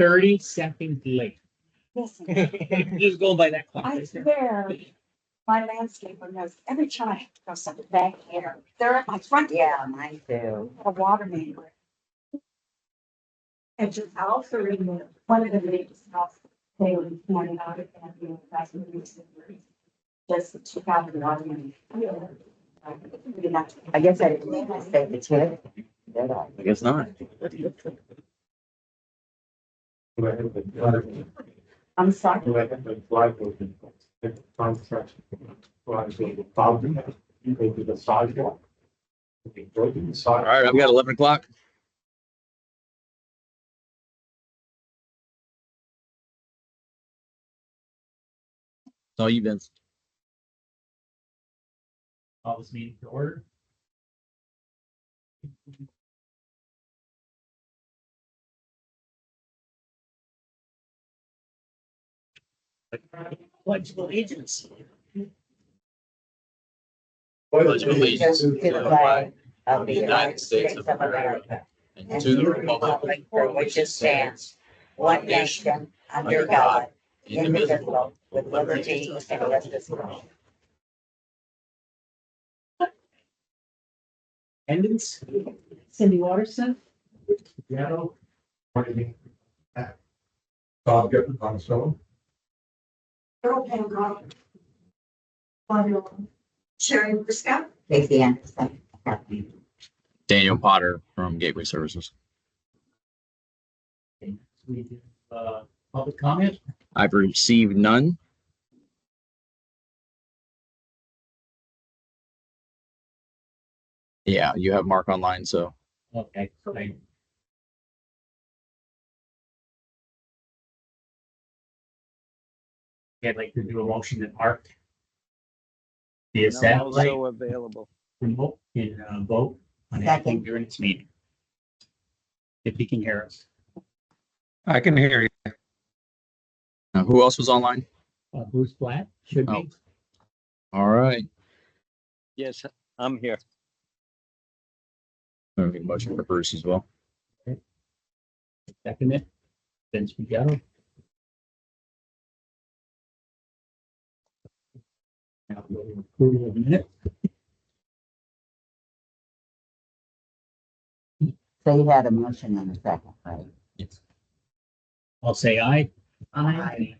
30 seconds late. Listen, Just going by that clock. I right there. swear, my landscaper knows every time I have to go something back here. They're at my front. Yeah, mine too. A water main. And just also reading one of the neighbors' house, they were pointing out it and you know, that's what we said. Just took out the water main. I guess I didn't say the two. Did I? I guess not. I'm sorry. You go to the sidewalk. You go to the All sidewalk. right, I've got 11 o'clock. It's all you, Vince. Call this meeting to order. Pledge of allegiance. Pledge of allegiance To the flag of the United States of America and to the republic for which it stands, one nation, under God, indivisible, with liberty and justice for all. Attendance. Cindy Watterson. Yeah. Bob Gibbons on his phone. Earl Pembroke. Sherry Briscoe. Casey Anderson. Daniel Potter from Gateway Services. We do public comment. I've received none. Yeah, you have Mark online, so Okay. I'd like to do a motion that Mark be a I'm satellite also available. remote and vote on Second. anything during this meeting. If he can hear us. I can hear you. who else was online? Bruce Blatt should be. All right. Yes, I'm here. I'm gonna make a motion for Bruce as well. Second it. Vince Pigetto. Now we'll go to approval of the minute. So you had a motion in a second, right? Yes. I'll say aye. Aye.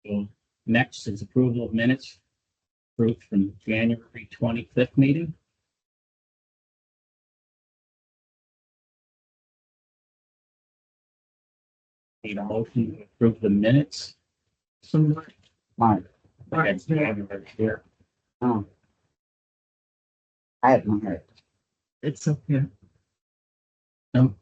So next is approval of minutes. Approved from January 25th meeting. Need a motion to approve the minutes. Mark. That's January here. Oh. I haven't heard. It's okay. No.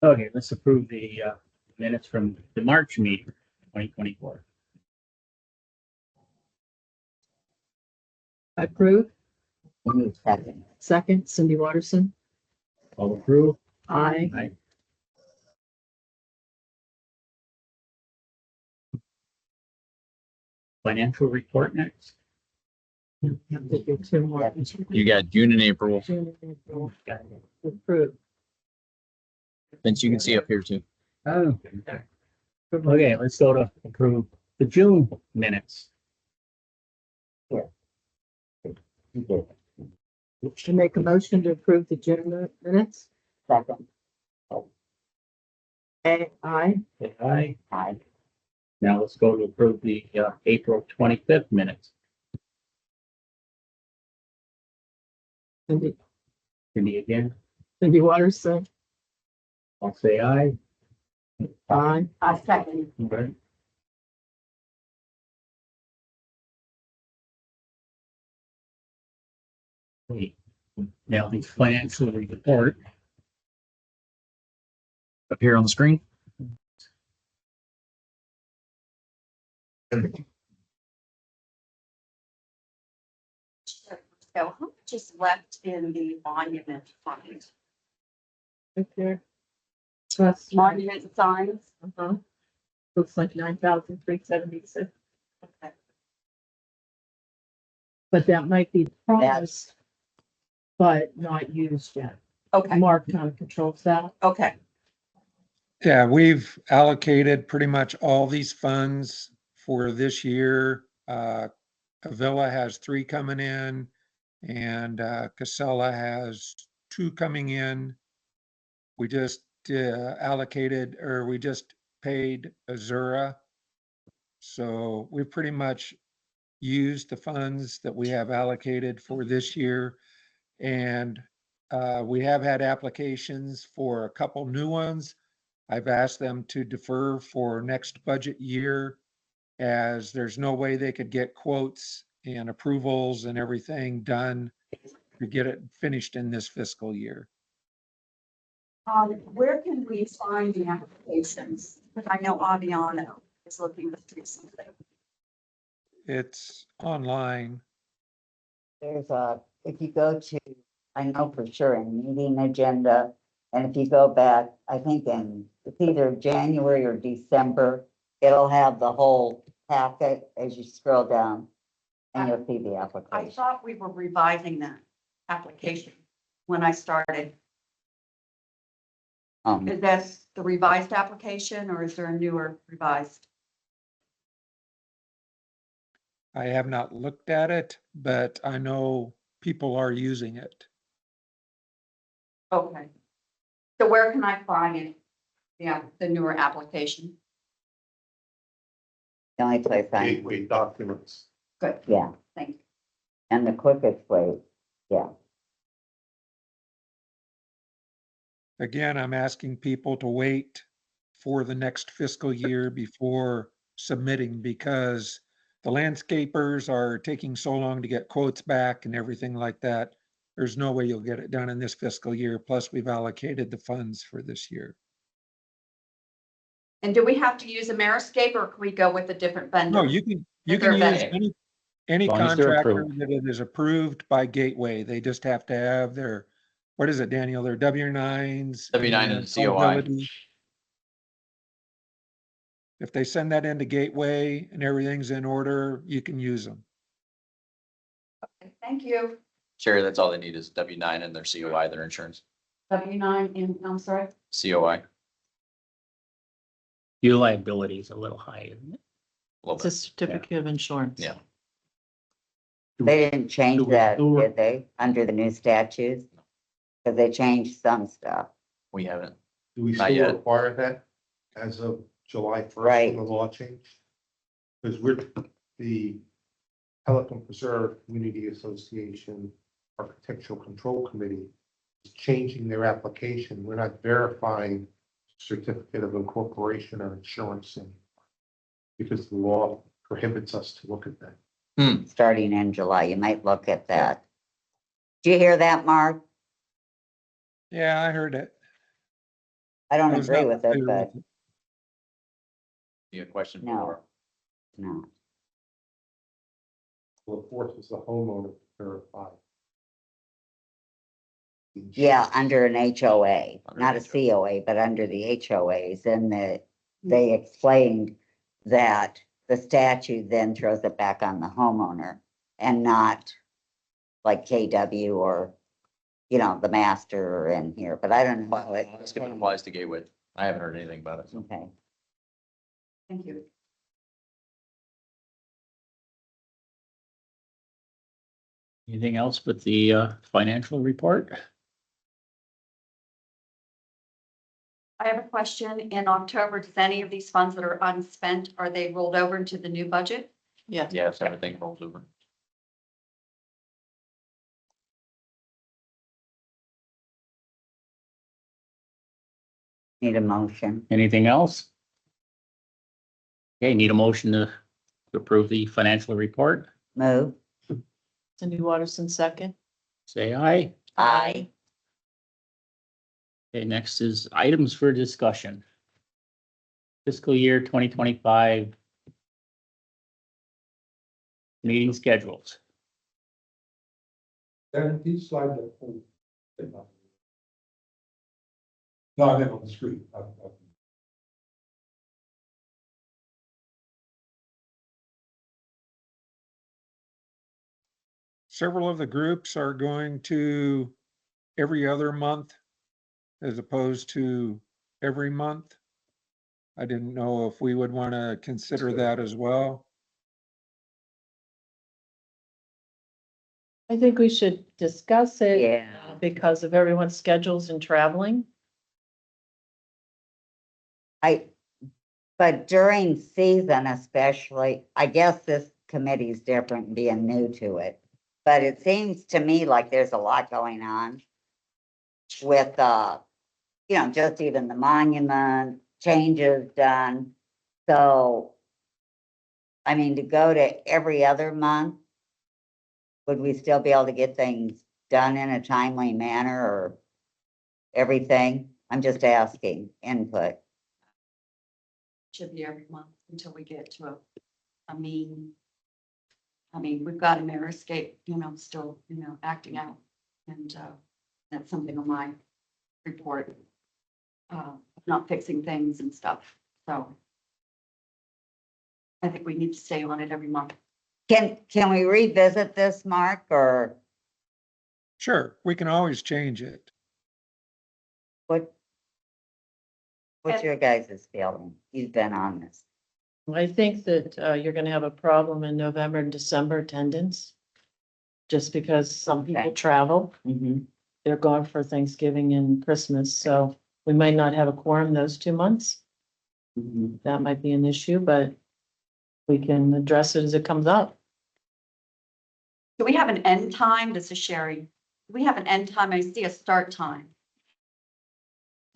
Okay, let's approve the minutes from the March meeting, 2024. Approve. We need second. Second, Cindy Watterson. All approved? Aye. Aye. Financial report next. Have to do two more. You got June and April. June and April. Approve. Vince, you can see up here too. Oh. Okay, let's go to approve the June minutes. You did. To make a motion to approve the June minutes. Second. Aye. Aye. Aye. Now let's go to approve the April 25th minutes. Cindy, Cindy again. Cindy Watterson. I'll say aye. Aye. I second. Okay. Wait. Now the financial report. Up here on the screen. So how much is left in the monument fund? Right there. Plus, Monument signs? uh-huh. Looks like 9,376. Okay. but that might be promised, but not used yet. Okay, Mark kind of controls that. okay. Yeah, we've allocated pretty much all these funds for this year. Avila has 3 coming in and Casella has 2 coming in. We just allocated, or we just paid Azura. So we pretty much used the funds that we have allocated for this year. And we have had applications for a couple new ones. I've asked them to defer for next budget year, as there's no way they could get quotes and approvals and everything done to get it finished in this fiscal year. Where can we find the applications? Because I know Aviano is looking to do something. It's online. There's if you go to, I know for sure in meeting agenda, and if you go back, I think it's either January or December, it'll have the whole packet as you scroll down and you'll see the I application. thought we were revising that application when I started. Is that the revised application or is there a newer revised? I have not looked at it, but I know people are using it. Okay. So where can I find it? Yeah, the newer application. The only place I, Gateway documents. Good, yeah, thank you. and the quickest way, yeah. Again, I'm asking people to wait for the next fiscal year before submitting, because the landscapers are taking so long to get quotes back and everything like that. There's no way you'll get it done in this fiscal year. Plus, we've allocated the funds for this year. And do we have to use Ameriscape or can we go with a different vendor? No, you can they're use vetted. any As long as they're contractor approved. that it is approved by Gateway. They just have to have their, what is it, Daniel? Their W-9s. W-9 and COI. liability. If they send that into Gateway and everything's in order, you can use them. Okay, thank you. Sherry, that's all they need is W-9 and their COI, their insurance, W9 and, I'm sorry. COI, Your liability is a little high, isn't it? a little It's a bit. certificate of insurance. Yeah. They didn't change Do we- that, do we- did they, under the new statutes? Because they changed some stuff. We haven't. Do we Not still yet. require that as of July 1st Right. when the law changed? Because we're the Pelican Preserve Community Association Architectural Control Committee is changing their application. We're not verifying certificate of incorporation or insurance anymore because the law prohibits us to look at that. Starting in July, you might look at that. Do you hear that, Mark? Yeah, I heard it. I don't I was agree not with familiar it, but with it. You have a question No. for? no. Well, it forces the homeowner to verify. the Yeah, insurance. under an HOA, Under not a an COA, but under the HOAs, and they explained that the statute then throws it back on the homeowner and not like KW or, the master in here, but I don't know. Let's if it applies to Gateway. I haven't heard anything about it. Okay. Thank you. Anything else with the financial report? I have a question. In October, does any of these funds that are unspent, are they rolled over into the new budget? Yeah. Yeah, if everything rolls over. Need a motion. Anything else? Okay, need a motion to approve the financial report. Move. Cindy Watterson, second. Say aye. Aye. Okay, next is items for discussion. Fiscal year 2025 meeting schedules. Darren, can you slide that forward? No, I meant on the screen. several of the groups are going to every other month as opposed to every month. I didn't know if we would want to consider that as well. I think we should discuss it. Yeah. Because of everyone's schedules and traveling. But during season especially, I guess this committee's different being new to it. But it seems to me like there's a lot going on with, just even the monument changes done. So, I mean, to go to every other month, would we still be able to get things done in a timely manner or everything? I'm just asking input. Should be every month until we get to a mean. I mean, we've got a mayor escape, still, acting out. And that's something on my report. Not fixing things and stuff, so. I think we need to stay on it every month. Can we revisit this, Mark, or Sure, we can always change it. what's your guys' feeling? You've been on this. I think that you're gonna have a problem in November and December attendance. Just because some people Okay. travel, Mm-hmm. they're gone for Thanksgiving and Christmas, so we might not have a quorum those 2 months. Mm-hmm. That might be an issue, but we can address it as it comes up. Do we have an end time? This is Sherry. Do we have an end time? I see a start time.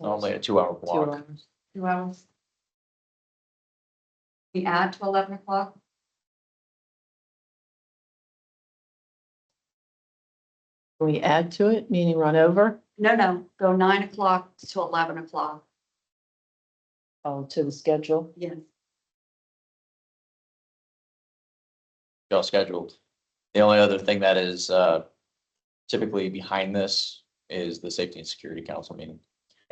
Only a 2-hour 2 block. hours. 2 hours. We add to 11 o'clock? Can we add to it, meaning run over? No, go 9 o'clock to 11 o'clock. Oh, to the schedule. Yes. All scheduled. The only other thing that is typically behind this is the Safety and Security Council meeting.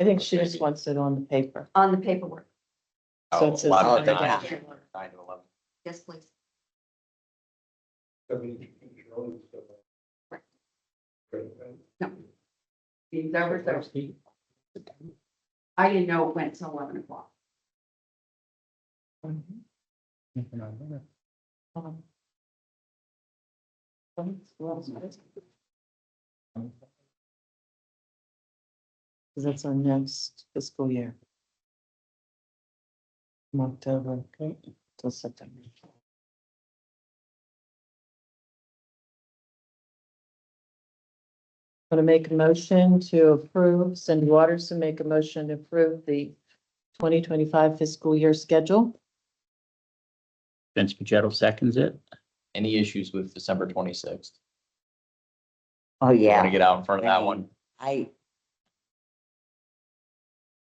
I think she just wants it on the paper. On the paperwork. So Oh, it says- a lot of Oh, the the 9 time. 9 to 11. Yes, please. No. Meeting's over Thursday. I didn't know it went till 11 o'clock. Because that's our next fiscal year. From October, okay, till September. I'm going to make a motion to approve, Cindy Waters to make a motion to approve the 2025 fiscal year schedule. Vince Pagetto seconds it. Any issues with December 26th? Oh, Want to yeah. get out in front of that one?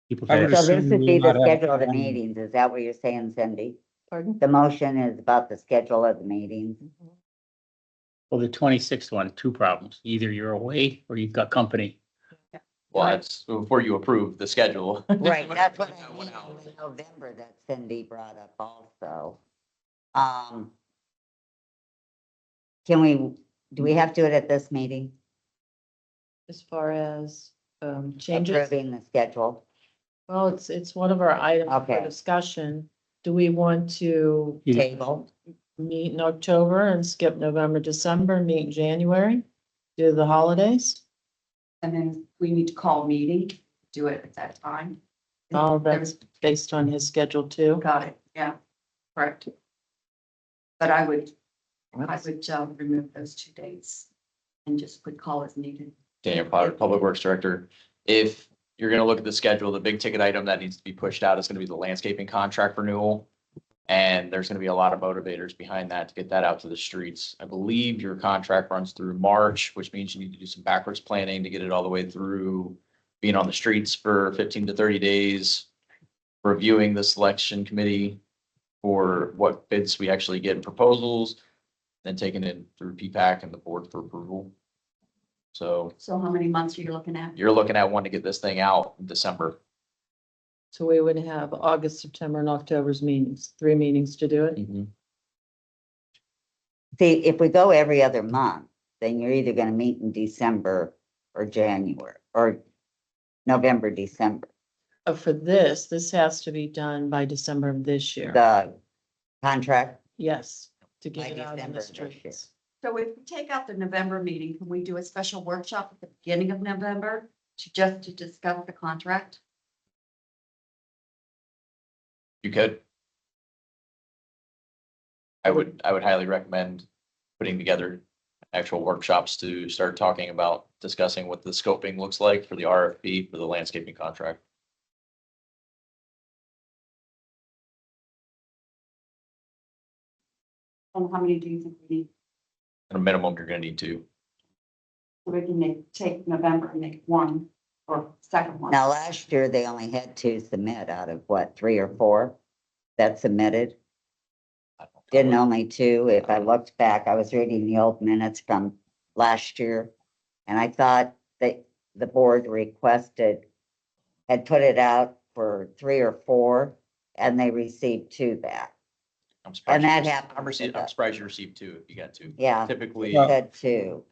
People I say, would So this assume would we be would the not have schedule of the one. meetings. Is that what you're saying, Cindy? Pardon? The motion is about the schedule of the meetings. well, the 26th one, 2 problems. Either you're away or you've got company. Well, that's before you approve the schedule. Right, that's what That I one mean out. in November that Cindy brought up also. Do we have to do it at this meeting? As far as changes, Approving the schedule? well, it's one of our items for Okay. discussion. Do we want to Table? meet in October and skip November, December, meet in January? Do the holidays? And then we need to call a meeting, do it at that time. Oh, that's based on his schedule too. Got it, yeah, correct. But I would remove those 2 dates and just put call as needed. Daniel Potter, Public Works Director. If you're gonna look at the schedule, the big ticket item that needs to be pushed out is gonna be the landscaping contract renewal. And there's gonna be a lot of motivators behind that to get that out to the streets. I believe your contract runs through March, which means you need to do some backwards planning to get it all the way through being on the streets for 15 to 30 days, reviewing the selection committee for what bids we actually get in proposals, then taking it through PPAC and the board for approval. So So how many months are you looking at? you're looking at one to get this thing out in December. So we would have August, September and October's meetings, 3 meetings to do it. See, if we go every other month, then you're either gonna meet in December or January, or November, December. For this has to be done by December of this year. The contract, Yes, to by get it out in the December of this year. streets. So if we take out the November meeting, can we do a special workshop at the beginning of November to discuss the contract? You could. I would highly recommend putting together actual workshops to start talking about discussing what the scoping looks like for the RFP for the landscaping contract. And how many do you think we need? At a minimum, you're gonna need two. So we can take November and make one or second one. Now, last year, they only had 2 submit out of what, 3 or 4 that submitted? Didn't only 2. If I looked back, I was reading the old minutes from last year. And I thought that the board requested, had put it out for 3 or 4, and they received 2 back. I'm surprised. And you that received- happened with I'm the- surprised you received two if you got two. Yeah, Typically, they said 2,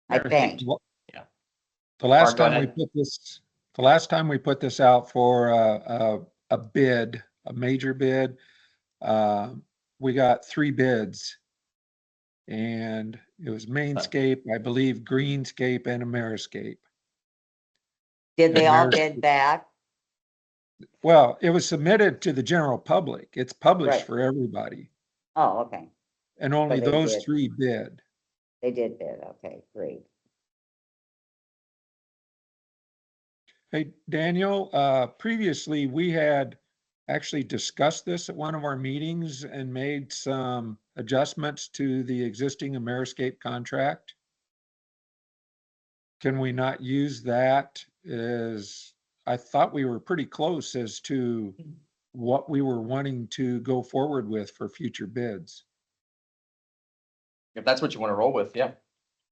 I think. The last Mark, go time we ahead. put this, the last time we put this out for a bid, a major bid, we got 3 bids. And it was Mainscape, I believe Greenscape and Ameriscape. Did they all Ameris- bid back? Well, it was submitted to the general public. It's published Right. for everybody. Oh, okay, And only But they those did. 3 bid. they did bid, okay, great. Hey, Daniel, previously we had actually discussed this at one of our meetings and made some adjustments to the existing Ameriscape contract. Can we not use that as, I thought we were pretty close as to what we were wanting to go forward with for future bids. if that's what you want to roll with, yeah.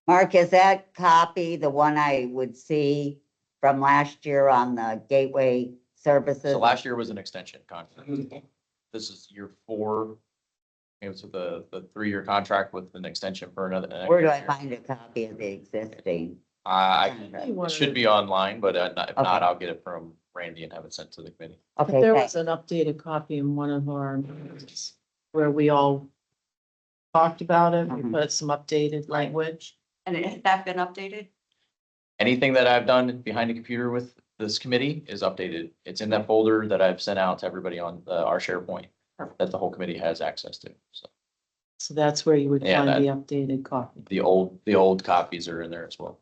Mark, is that copy the one I would see from last year on the gateway services? So last year was an extension contract. This is year 4. It was the 3-year contract with an extension for another. Where do next I year. find a copy of the existing? I contract? You It wanted- should be online, but if not, Okay. I'll get it from Randy and have it sent to the committee. But Okay, there thanks. was an updated copy in one of our meetings where we all talked about it. We Mhm. put some updated language. And has that been updated? Anything that I've done behind the computer with this committee is updated. It's in that folder that I've sent out to everybody on our SharePoint that the whole committee has access to. So So that's where you would Yeah, find the updated copy. the old copies are in there as well.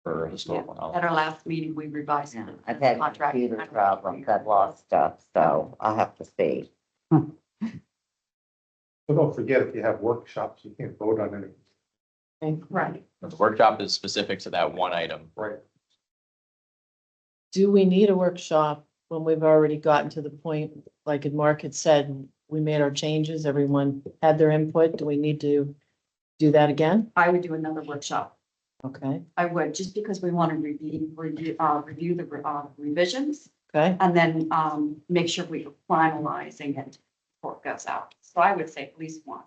For historical knowledge. At our last meeting, we revised. Yeah, the I've had contract. computer problems, I've lost stuff, so I'll have to see. So don't forget, if you have workshops, you can't vote on anything. Okay. Right. The workshop is specific to that one item. Right. Do we need a workshop when we've already gotten to the point, like Mark had said, we made our changes, everyone had their input? Do we need to do that again? I would do another workshop. Okay, I would, just because we want to review the revisions okay. and then make sure we're finalizing it before it goes out. So I would say at least one.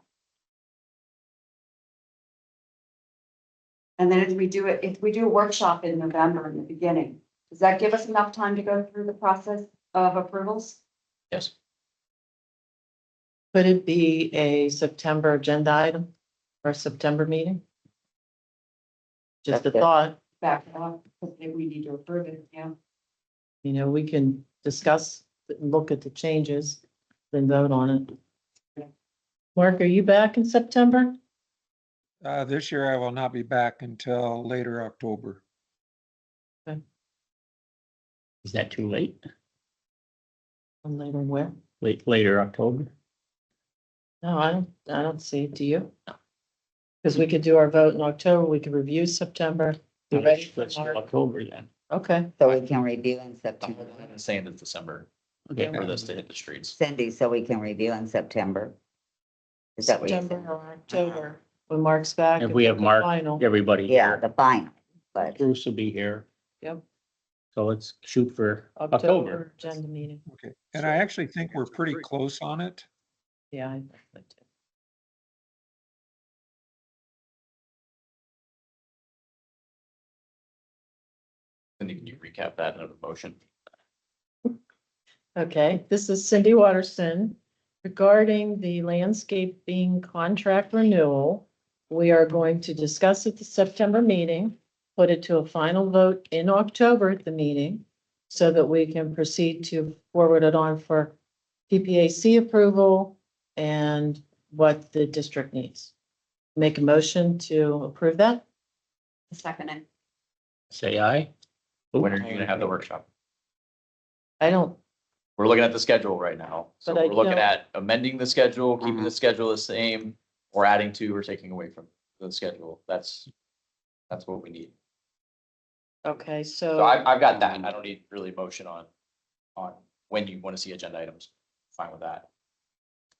And then if we do a workshop in November in the beginning, does that give us enough time to go through the process of approvals? Yes. Could it be a September agenda item or a September meeting? Just a That's good. thought, Back it up, because we need to approve it, yeah. you know, we can discuss, look at the changes, then vote on it. Mark, are you back in September? This year I will not be back until later October. Is that too late? And later where? Later October? No, I don't see it. Do you? Because we could do our vote in October, we could review September, be ready for Let's do March. October then. Okay, So we can review in September. I'm saying it's December Okay. for this to hit the streets. Cindy, so we can review in September. Is that what you September said? or October, when Mark's back. If and we have the Mark, Final. everybody Yeah, here. the final, but Bruce will be here. Yep. So let's shoot for October. October agenda meeting. Okay. And I actually think we're pretty close on it. Yeah. I think so too. Cindy, can you recap that in a motion? Okay, this is Cindy Watterson. Regarding the landscaping contract renewal, we are going to discuss at the September meeting, put it to a final vote in October at the meeting, so that we can proceed to forward it on for PPAC approval and what the district needs. Make a motion to approve that? Second it. Say aye. When are you gonna have the workshop? I don't, We're looking at the schedule right now. So But I we're looking don't- at amending the schedule, keeping Mhm. the schedule the same, or adding to or taking away from the schedule. That's what we need. okay, So I've got that. I don't need really motion on when you want to see agenda items. Fine with that.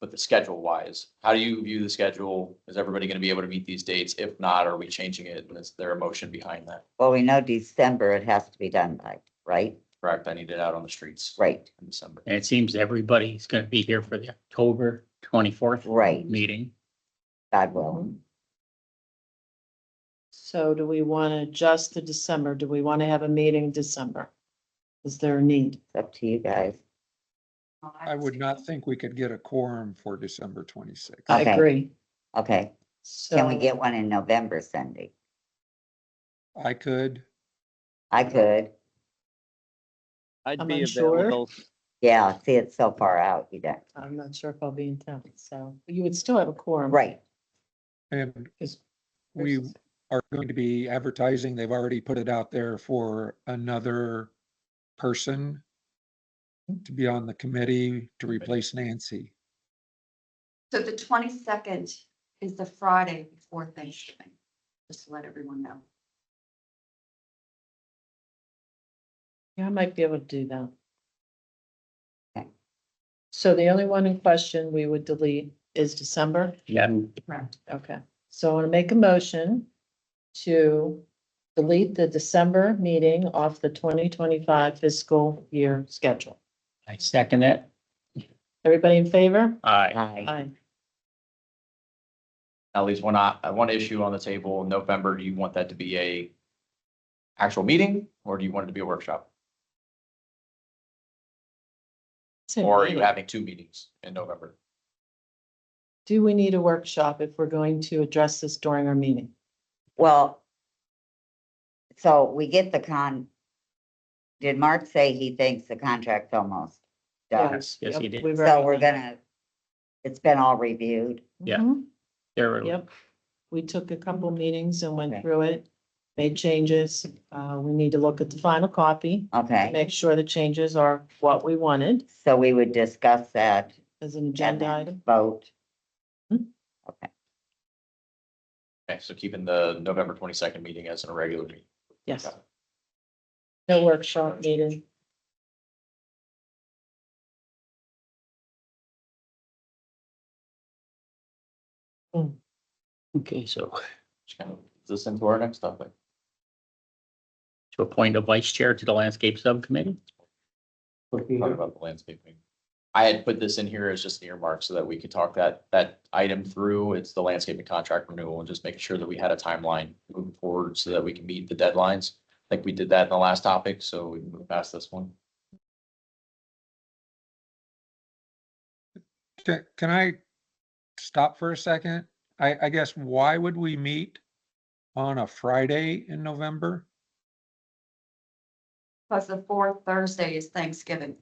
But the schedule wise, how do you view the schedule? Is everybody going to be able to meet these dates? If not, are we changing it? And is there a motion behind that? Well, we know December it has to be done by, right? Correct. I need it out on the streets Right, in December. And it seems everybody's gonna be here for the October 24th right, meeting. God willing. so do we want to adjust to December? Do we want to have a meeting in December? Is there a need? It's up to you guys. I would not think we could get a quorum for December 26th. I Okay. agree. Okay, So. can we get one in November, Cindy? I could, I could. I'd I'm be unsure. available. Yeah, see, it's so far out, you don't. I'm not sure if I'll be in town, so you would still have a quorum. Right, and Because we are going to be advertising. They've already put it out there for another person to be on the committee to replace Nancy. So the 22nd is the Friday before Thanksgiving, just to let everyone know. yeah, I might be able to do that. Okay. So the only one in question we would delete is December. Yeah, Correct. Okay, so I want to make a motion to delete the December meeting off the 2025 fiscal year schedule. I second it. Everybody in favor? Aye. aye. Aye. At least one issue on the table in November. Do you want that to be a actual meeting or do you want it to be a workshop? Same Or are you meeting. having two meetings in November? Do we need a workshop if we're going to address this during our meeting? Well, so we get did Mark say he thinks the contract's almost done? Yes, yes, he Yep, did. we've So already we're done gonna, it's been all reviewed. Yeah. Mhm. There, Yep, we took a couple meetings and went Okay. through it, made changes. We need to look at the final copy, Okay, make sure the changes are what we wanted so we would discuss that as an and agenda then item. vote. Hmm. Okay, Okay, so keeping the November 22nd meeting as a regular meeting. Yes. No workshop meeting. okay, so Which kind of is this into our next topic? to appoint a vice chair to the landscape subcommittee. Talk about the landscaping. I had put this in here as just an earmark so that we could talk that item through. It's the landscaping contract renewal and just making sure that we had a timeline moving forward so that we can meet the deadlines. I think we did that in the last topic, so we can move past this one. Can I stop for a second? I guess, why would we meet on a Friday in November? Plus the fourth Thursday is Thanksgiving.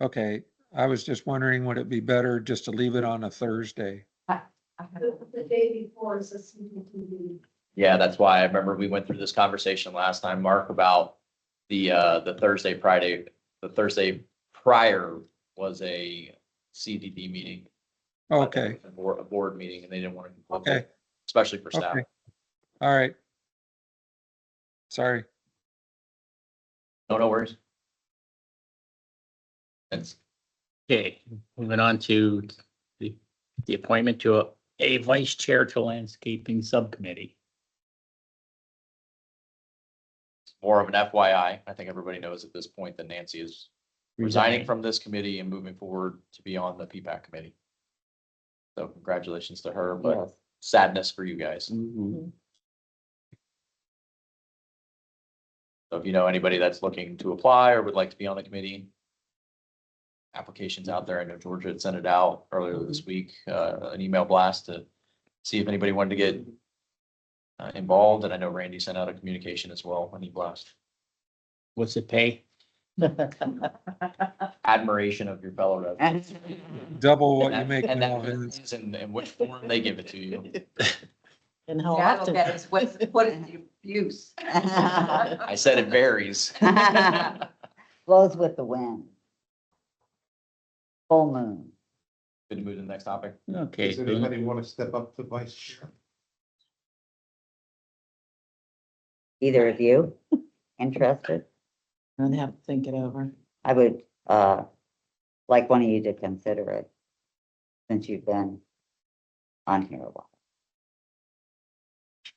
Okay, I was just wondering, would it be better just to leave it on a Thursday? The day before is a CBTV. Yeah, that's why I remember we went through this conversation last time, Mark, about the Thursday, Friday, the Thursday prior was a CDD meeting. Okay, A board meeting and they didn't want to. okay, Especially for staff. okay. All right. Sorry. No worries. It's, Okay, moving on to the appointment to a vice chair to landscaping subcommittee. more of an FYI. I think everybody knows at this point that Nancy is resigning from this committee and moving forward to be on the PPAC committee. So congratulations to her, but yes. sadness for you guys. Mhm. So if you know anybody that's looking to apply or would like to be on the committee, applications out there. I know Georgia had sent it out earlier this week, an email blast to see if anybody wanted to get involved. And I know Randy sent out a communication as well when he blast. What's it pay? Admiration of your fellow residents. Double what you And make that now, Vince. is in which form they give it to you. And how Yeah, I look often? at it as what is the abuse? I said it varies. Blows with the wind. Full moon. Good to move to the next topic. Okay, Does anybody want to step up to vice chair? Either of you interested? I'd have to think it over. I would, like one of you to consider it. Since you've been on here a while.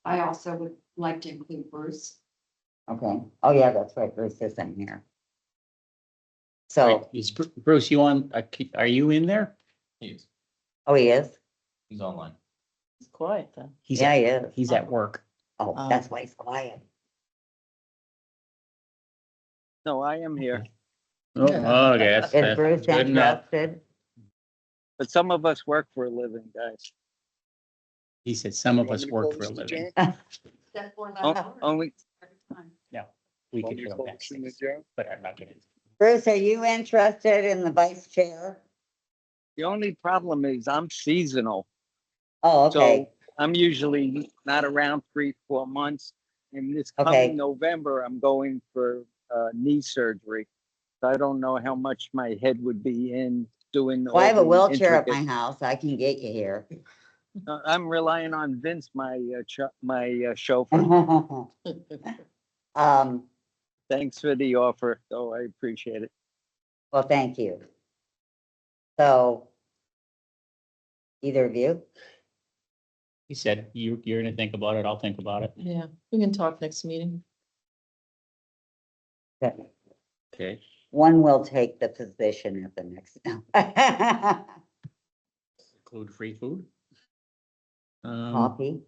I also would like to include Bruce. Okay. Oh, yeah, that's right. Bruce is in here. So, is Bruce, you on, are you in there? He's oh, he is? online. It's quiet then. He's Yeah, at, he is. he's at work. Oh, that's why he's quiet. No, I am here, Oh, okay, that's Is Bruce good enough. interested? but some of us work for a living, guys. He said some of Want us me to work call for a Mr. living. Jan? Step one O- by one. Only, Every time. We want could me to go call back, Mr. Jan? but I'm not gonna. Bruce, are you interested in the vice chair? The only problem is I'm seasonal, Oh, okay. so I'm usually not around 3-4 months. And this Okay. coming November, I'm going for knee surgery. So I don't know how much my head would be in doing. Well, I have a all the wheelchair at my intricate- house. I can get you here. I'm relying on Vince, my chauffeur. Um, Thanks for the offer, though. I appreciate it. well, thank you. So. Either of you? He said, you're gonna think about it, I'll think about it. Yeah, we can talk next meeting. Okay. Okay. One will take the position at the next. Include free food? Coffee.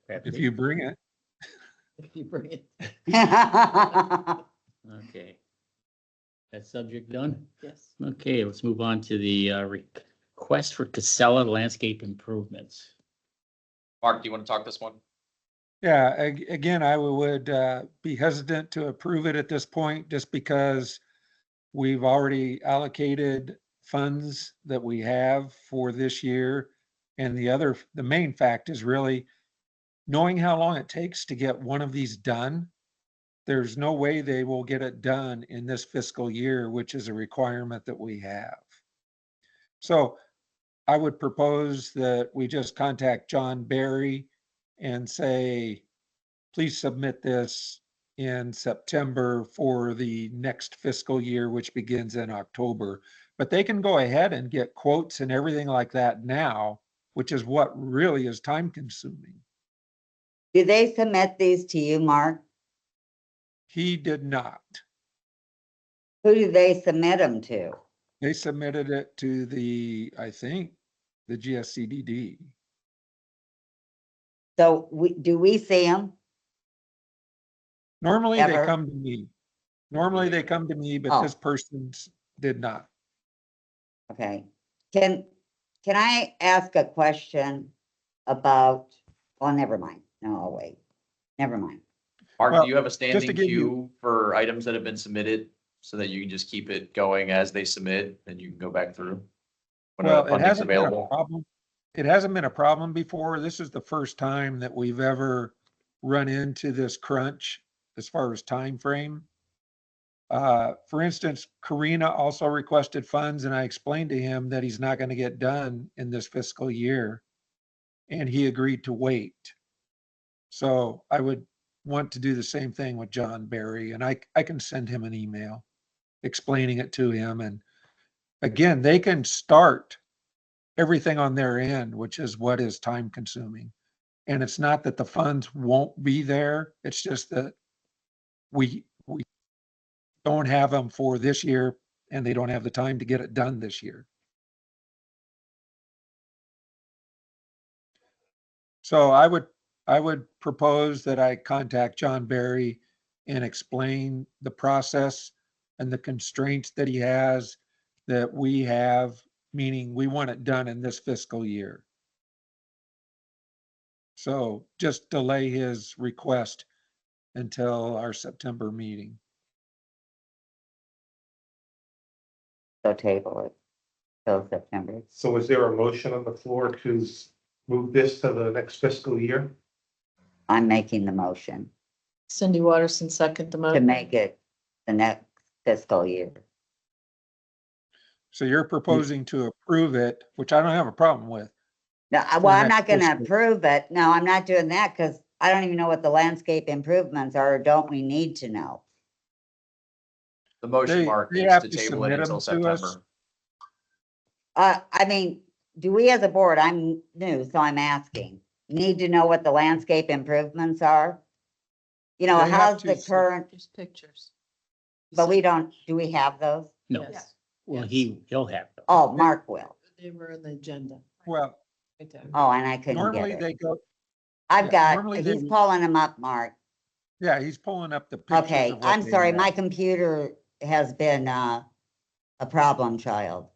If you bring it. If you bring it. Okay. That subject done? Yes. Okay, let's move on to the request for Casella landscape improvements. Mark, do you want to talk this one? Yeah, again, I would be hesitant to approve it at this point just because we've already allocated funds that we have for this year. And the main fact is really knowing how long it takes to get one of these done. There's no way they will get it done in this fiscal year, which is a requirement that we have. So I would propose that we just contact John Barry and say, please submit this in September for the next fiscal year, which begins in October. But they can go ahead and get quotes and everything like that now, which is what really is time consuming. Do they submit these to you, Mark? He did not. Who do they submit them to? They submitted it to I think, the GSCDD. So do we see them? Normally they Ever? come to me. Normally they come to me, but Oh. this person's did not. Okay. Can I ask a question about, oh, never mind. No, I'll wait. Never mind. Mark, Well, do you have a just to standing give you- queue for items that have been submitted so that you can just keep it going as they submit and you can go back through? When Well, it funding's hasn't been a available? problem. It hasn't been a problem before. This is the first time that we've ever run into this crunch as far as time frame. For instance, Karina also requested funds and I explained to him that he's not going to get done in this fiscal year. And he agreed to wait. So I would want to do the same thing with John Barry, and I can send him an email explaining it to him. And again, they can start everything on their end, which is what is time consuming. And it's not that the funds won't be there. It's just that we don't have them for this year and they don't have the time to get it done this year. So I would propose that I contact John Barry and explain the process and the constraints that he has that we have, meaning we want it done in this fiscal year. So just delay his request until our September meeting. So table it till September. So is there a motion on the floor to move this to the next fiscal year? I'm making the motion Cindy Watterson, second the to motion. make it the next fiscal year. So you're proposing to approve it, which I don't have a problem with. No, For well, I'm next not gonna fiscal- approve it. No, I'm not doing that because I don't even know what the landscape improvements are. Or don't we need to know? The motion, They- Mark, they needs have to to table it submit until them to us. September. I mean, do we as a board, I'm new, so I'm asking, need to know what the landscape improvements are? You know, They have how's to the sub- current, There's pictures. but we don't, do we have those? No, Yes. well, Yes. he'll have them. Oh, Mark will. They were in the agenda. Well, Right there. Oh, and I couldn't normally get they it. go, I've yeah, got, normally he's they- pulling them up, Mark. yeah, he's pulling up the pictures Okay, of what I'm they sorry, have. my computer has been, a problem child.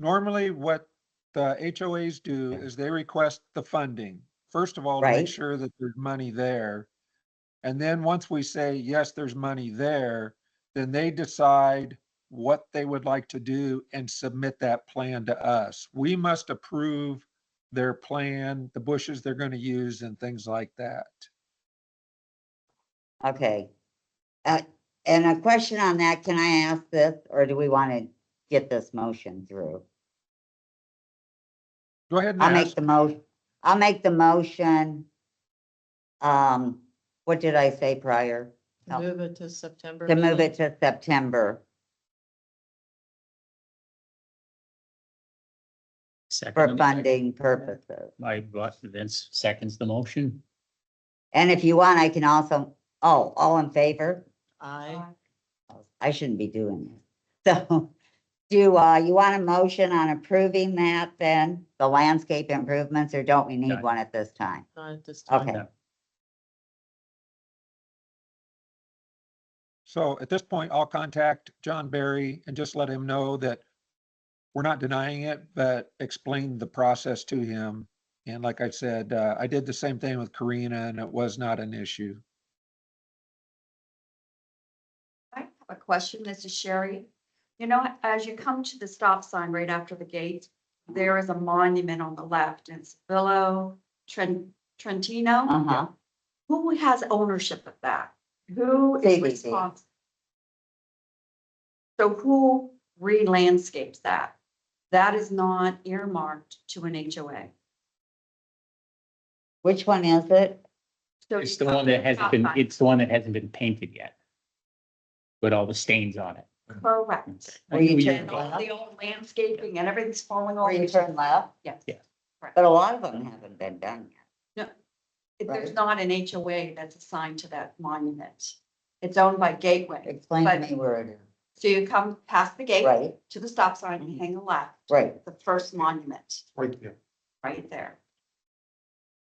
Normally, what the HOAs do is they request the funding, first of all, to make Right. sure that there's money there. And then once we say, yes, there's money there, then they decide what they would like to do and submit that plan to us. We must approve their plan, the bushes they're going to use and things like that. Okay. And a question on that, can I ask this, or do we want to get this motion through? Go ahead and I'll make ask. the I'll make the motion. What did I say prior? To move it to September. To move meeting. it to September Second, for funding purposes. My, Vince seconds the motion. And if you want, I can also, all in favor? I, I shouldn't be doing this. So, do, you want a motion on approving that then, the landscape improvements, or don't we need Done. one at this time? not at this time. Okay, So at this point, I'll contact John Barry and just let him know that we're not denying it, but explain the process to him. And like I said, I did the same thing with Karina and it was not an issue. I have a question, Mrs. Sherry. You know, as you come to the stop sign right after the gate, there is a monument on the left. It's Trentino. uh-huh, Who has ownership of that? Who is CBD. responsible? So who re-landscapes that? That is not earmarked to an HOA. which one is it? So It's you the come one to that hasn't stop been, sign. it's the one that hasn't been painted yet. With all the stains on it. Correct. Where you I knew turn And all the old landscaping and everything's falling Where over. you turn left? Yes. Yeah. Correct. But a lot of them haven't been done yet. There's Right. not an HOA that's assigned to that monument. It's owned by Gateway. Explain to But- me where it is. So you come past the gate Right, to the stop sign and hang a left, right. the first monument Right there. right there.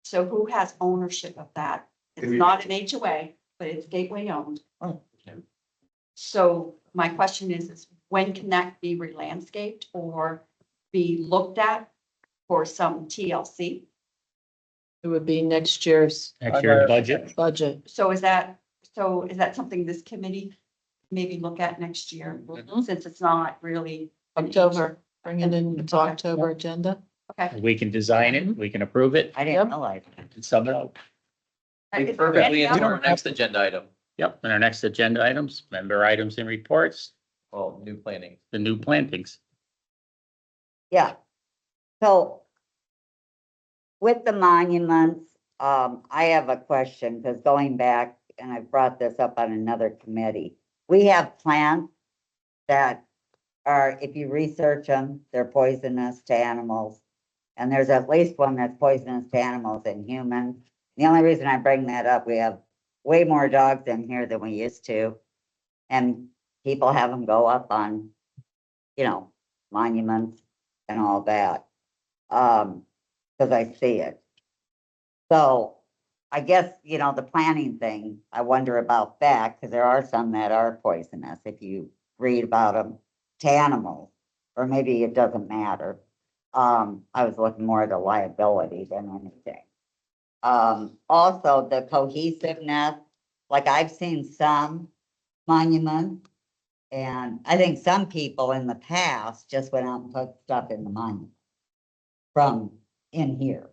So who has ownership of that? It's Maybe- not an HOA, but it's Gateway owned. Oh. So my question is when can that be re-landscaped or be looked at for some TLC? It would be next year's Next year's budget. budget. So is that something this committee maybe look at next year? Mhm. Since it's not really. an October, bring it in the Okay. October agenda. Okay. We can design it, we can approve it, I Yep. didn't realize. and sub it out. Is there Perfectly any into other- our next agenda item. Yep, and our next agenda items, member items and reports, Well, new planning. the new plantings. Yeah. So with the monuments, I have a question, because going back, and I brought this up on another committee. We have plants that are, if you research them, they're poisonous to animals. And there's at least one that's poisonous to animals and humans. The only reason I bring that up, we have way more dogs in here than we used to. And people have them go up on, monuments and all that. Because I see it. So I guess, you know, the planting thing, I wonder about that, because there are some that are poisonous if you read about them to animals, or maybe it doesn't matter. I was looking more at the liability than anything. Also the cohesiveness, like I've seen some monuments, and I think some people in the past just went out and put stuff in the monument from in here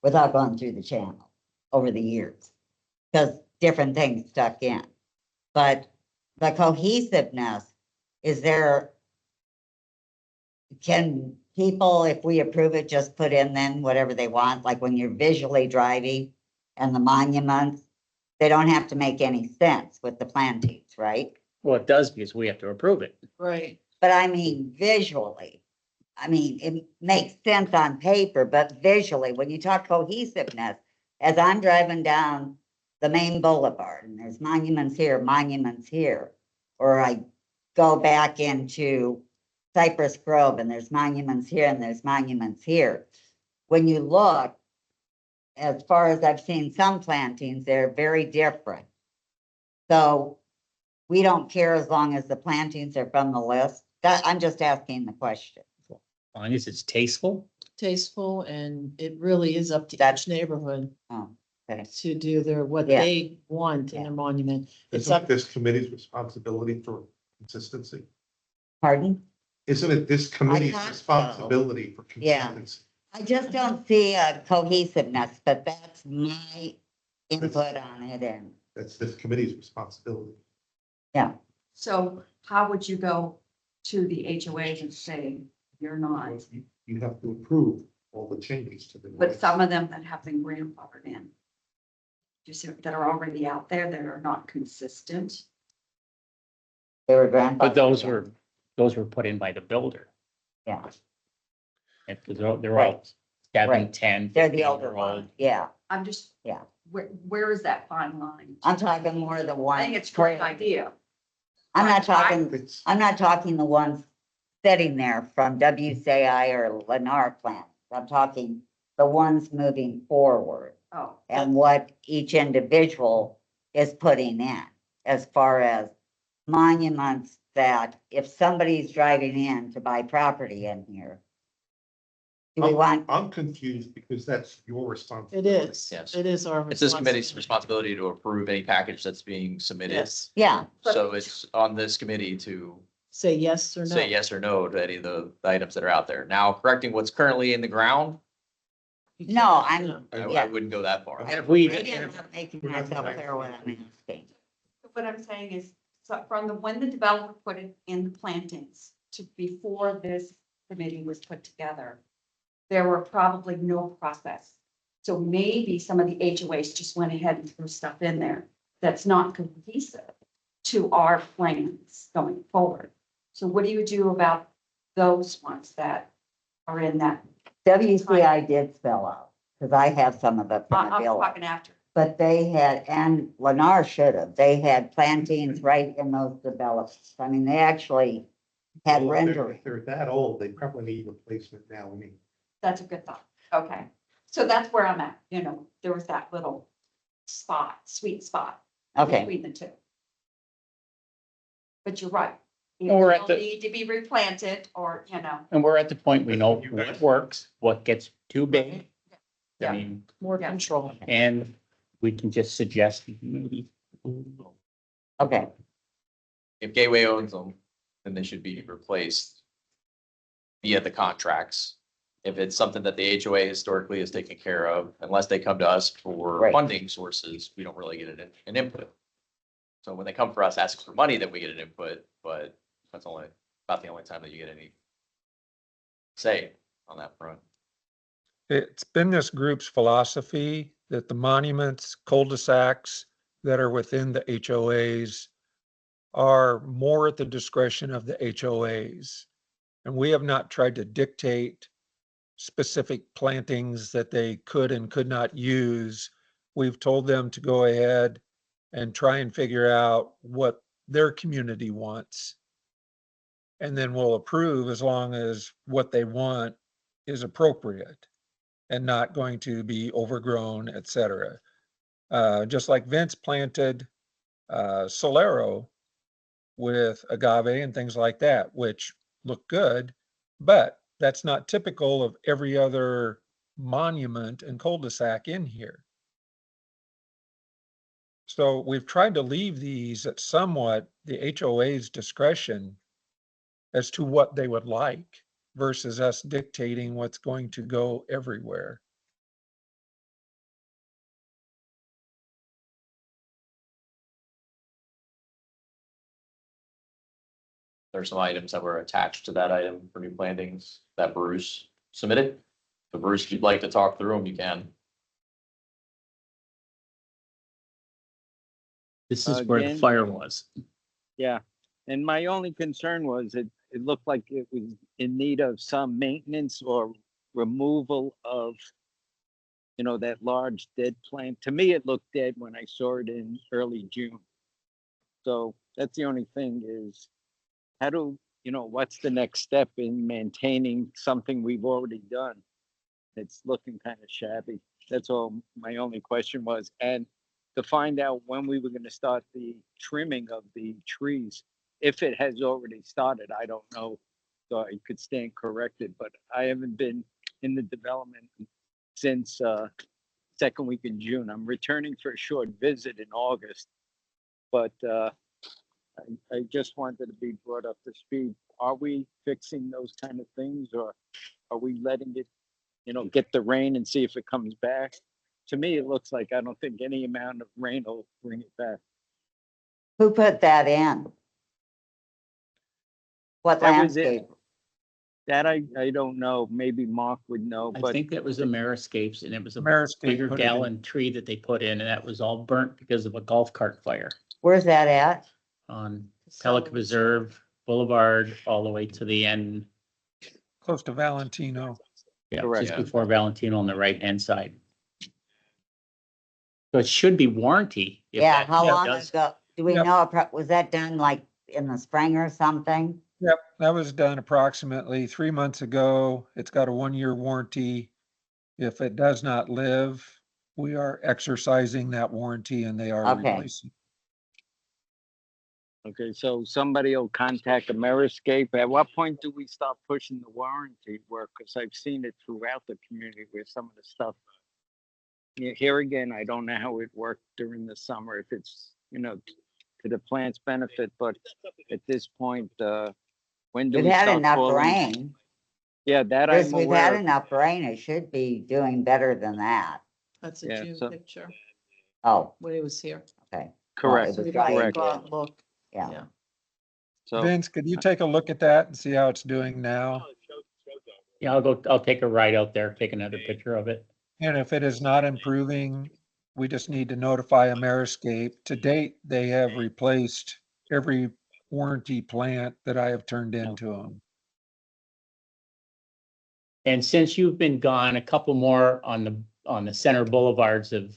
without going through the channel over the years, because different things stuck in. But the cohesiveness, is there, can people, if we approve it, just put in then whatever they want, like when you're visually driving and the monuments, they don't have to make any sense with the plantings, right? Well, it does because we have to approve it. Right. But I mean, visually, I mean, it makes sense on paper, but visually, when you talk cohesiveness, as I'm driving down the main boulevard and there's monuments here, or I go back into Cypress Grove and there's monuments here and there's monuments here. When you look, as far as I've seen some plantings, they're very different. So we don't care as long as the plantings are from the list. That, I'm just asking the question. As long as it's tasteful. Tasteful, and it really is up to That's- each neighborhood Oh, okay. to do their, what Yeah. they want in Yeah. their monument. It's Isn't up, this committee's responsibility for consistency? Pardon? Isn't it this committee's thought so. responsibility for Yeah. consistency? I just don't see a cohesiveness, but that's my input on it, and, That's this committee's responsibility. yeah. So how would you go to the HOAs and say you're not? You have to approve all the changes to the. But some of them that have been grandfathered in. You see, that are already out there that are not consistent. They were grandfathered. But those were put in by the builder. Yeah, And they're Right. all 7, Right. 10, they're the 15 older year one, old. yeah. I'm just. Yeah. Where is that fine line? I'm talking more the I ones. think it's a great idea. I'm not talking, It's, I'm not talking the ones sitting there from WCI or Lennar plant. I'm talking the ones moving forward Oh, and what each individual is putting in as far as monuments that if somebody's driving in to buy property in here, do we want, I'm confused because that's your it responsibility. is, Yes. it is our. It's this committee's responsibility. responsibility to approve any package that's being submitted. Yes, yeah, So it's on this committee to say yes or no. say yes or no to any of the items that are out there. Now, correcting what's currently in the ground, You no, can't, I'm, no. I yeah. wouldn't go that far. And if we, Maybe I'm not making myself clear what I'm asking. what I'm saying is, so from the, when the developer put it in the plantings to before this committee was put together, there were probably no process. So maybe some of the HOAs just went ahead and threw stuff in there that's not cohesive to our plans going forward. So what do you do about those ones that are in that? WCI did spell out, because I have some of the from the I'm bill. talking after. But they had, and Lennar should have, they had plantings right in those developments. I mean, they actually had Well, if rendering. If they're that old, they probably need replacement now. I mean, That's a good thought. Okay. So that's where I'm at. You know, there was that little spot, sweet spot. Okay. Between the two. But you're right. Or at It'll the- need to be replanted or, you know. and we're at the point we know You what guys- works, what gets too big. Yeah. I mean, More Yeah. control. and we can just suggest maybe. Okay, If Gateway owns them, then they should be replaced via the contracts. If it's something that the HOA historically has taken care of, unless they come to us for Right. funding sources, we don't really get an input. So when they come for us asking for money, then we get an input, but that's only about the only time that you get any say on that front. It's been this group's philosophy that the monuments, cul-de-sacs that are within the HOAs are more at the discretion of the HOAs. And we have not tried to dictate specific plantings that they could and could not use. We've told them to go ahead and try and figure out what their community wants. And then we'll approve as long as what they want is appropriate and not going to be overgrown, et cetera. Just like Vince planted Solero with agave and things like that, which look good, but that's not typical of every other monument and cul-de-sac in here. So we've tried to leave these at somewhat the HOA's discretion as to what they would like versus us dictating what's going to go everywhere. There's some items that were attached to that item for new plantings that Bruce submitted. So Bruce, if you'd like to talk through them, you can. This is where the Again? fire was. Yeah, and my only concern was it looked like it was in need of some maintenance or removal of, you know, that large dead plant. To me, it looked dead when I saw it in early June. So that's the only thing is, how do, you know, what's the next step in maintaining something we've already done? It's looking kind of shabby. That's all my only question was. And to find out when we were gonna start the trimming of the trees. If it has already started, I don't know. So I could stand corrected, but I haven't been in the development since second week in June. I'm returning for a short visit in August. But I just wanted to be brought up to speed. Are we fixing those kind of things, or are we letting it, you know, get the rain and see if it comes back? To me, it looks like I don't think any amount of rain will bring it back. Who put that in? What That was it. landscape? That I don't know. Maybe Mark would know, I but think that was Ameriscapes, and it was a Ameriscape bigger put it in. gallon tree that they put in, and that was all burnt because of a golf cart fire Where's that at? on Pelican Reserve Boulevard, all the way to the end. Close to Valentino. Yeah, Correct. just before Valentino on the right-hand side. So it should be warranty. if Yeah, that how long does- ago? Do we Yep. know, was that done like in the spring or something? Yep, that was done approximately 3 months ago. It's got a 1-year warranty. If it does not live, we are exercising that warranty and they are Okay. replacing. okay, so somebody will contact Ameriscape. At what point do we start pushing the warranty work? Because I've seen it throughout the community where some of the stuff. Yeah, here again, I don't know how it worked during the summer, if it's, you know, to the plant's benefit, but at this point, when do We've we had start enough calling? rain. Yeah, that Chris, I'm we've aware had of. enough rain. It should be doing better than that. That's a Yeah, June so- picture Oh, when he was here. okay. Correct, Well, So it we'd was like to rain, go out and look. Yeah. Yeah. So, Vince, could you take a look at that and see how it's doing now? Yeah, I'll take a ride out there, take another picture of it. And if it is not improving, we just need to notify Ameriscape. To date, they have replaced every warranty plant that I have turned into them. And since you've been gone, a couple more on the center boulevards have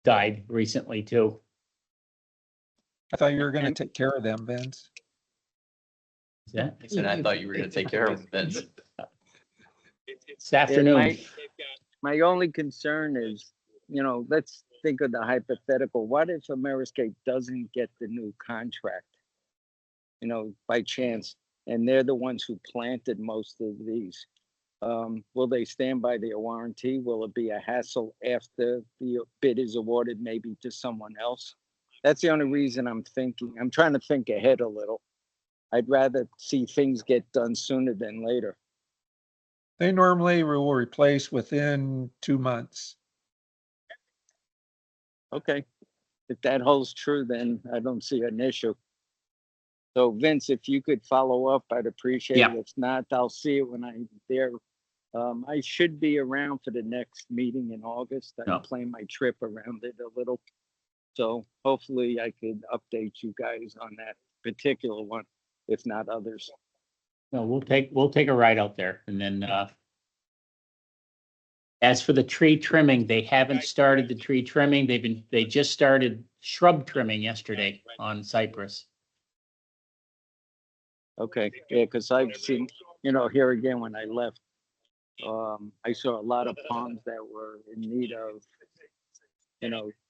died recently too. I thought you were gonna And- take care of them, Vince. Is that And I thought you were gonna take care of Vince. this afternoon? my only concern is, you know, let's think of the hypothetical. What if Ameriscape doesn't get the new contract? You know, by chance, and they're the ones who planted most of these. Will they stand by their warranty? Will it be a hassle after the bid is awarded, maybe to someone else? That's the only reason I'm thinking. I'm trying to think ahead a little. I'd rather see things get done sooner than later. They normally will replace within 2 months. Okay, if that holds true, then I don't see an issue. So Vince, if you could follow up, I'd appreciate Yeah. it. If not, I'll see it when I'm there. I should be around for the next meeting in August. Yeah. I'm planning my trip around it a little. So hopefully I could update you guys on that particular one, if not others. No, we'll take a ride out there and then, as for the tree trimming, they haven't started the tree trimming. They just started shrub trimming yesterday on Cypress. Okay, yeah, because I've seen, you know, here again, when I left, I saw a lot of palms that were in need of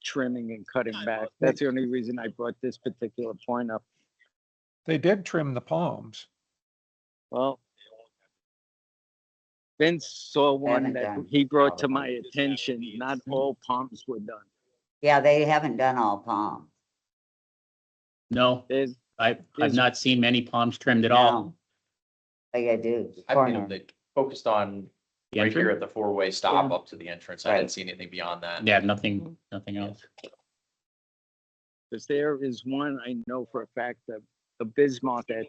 trimming and cutting back. That's the only reason I brought this particular point up. They did trim the palms. Well, Vince saw one Haven't that done he all brought the to my palms. attention. Not all palms were done. Yeah, they haven't done all palms. No, There's, I've There's- not seen many palms trimmed at all. No. Like I do. I've seen corner. them, they focused on The right here entrance? at the four-way stop Yeah. up to the entrance. I didn't see anything beyond that. Yeah, nothing else. Because there is one I know for a fact that the Bismarck that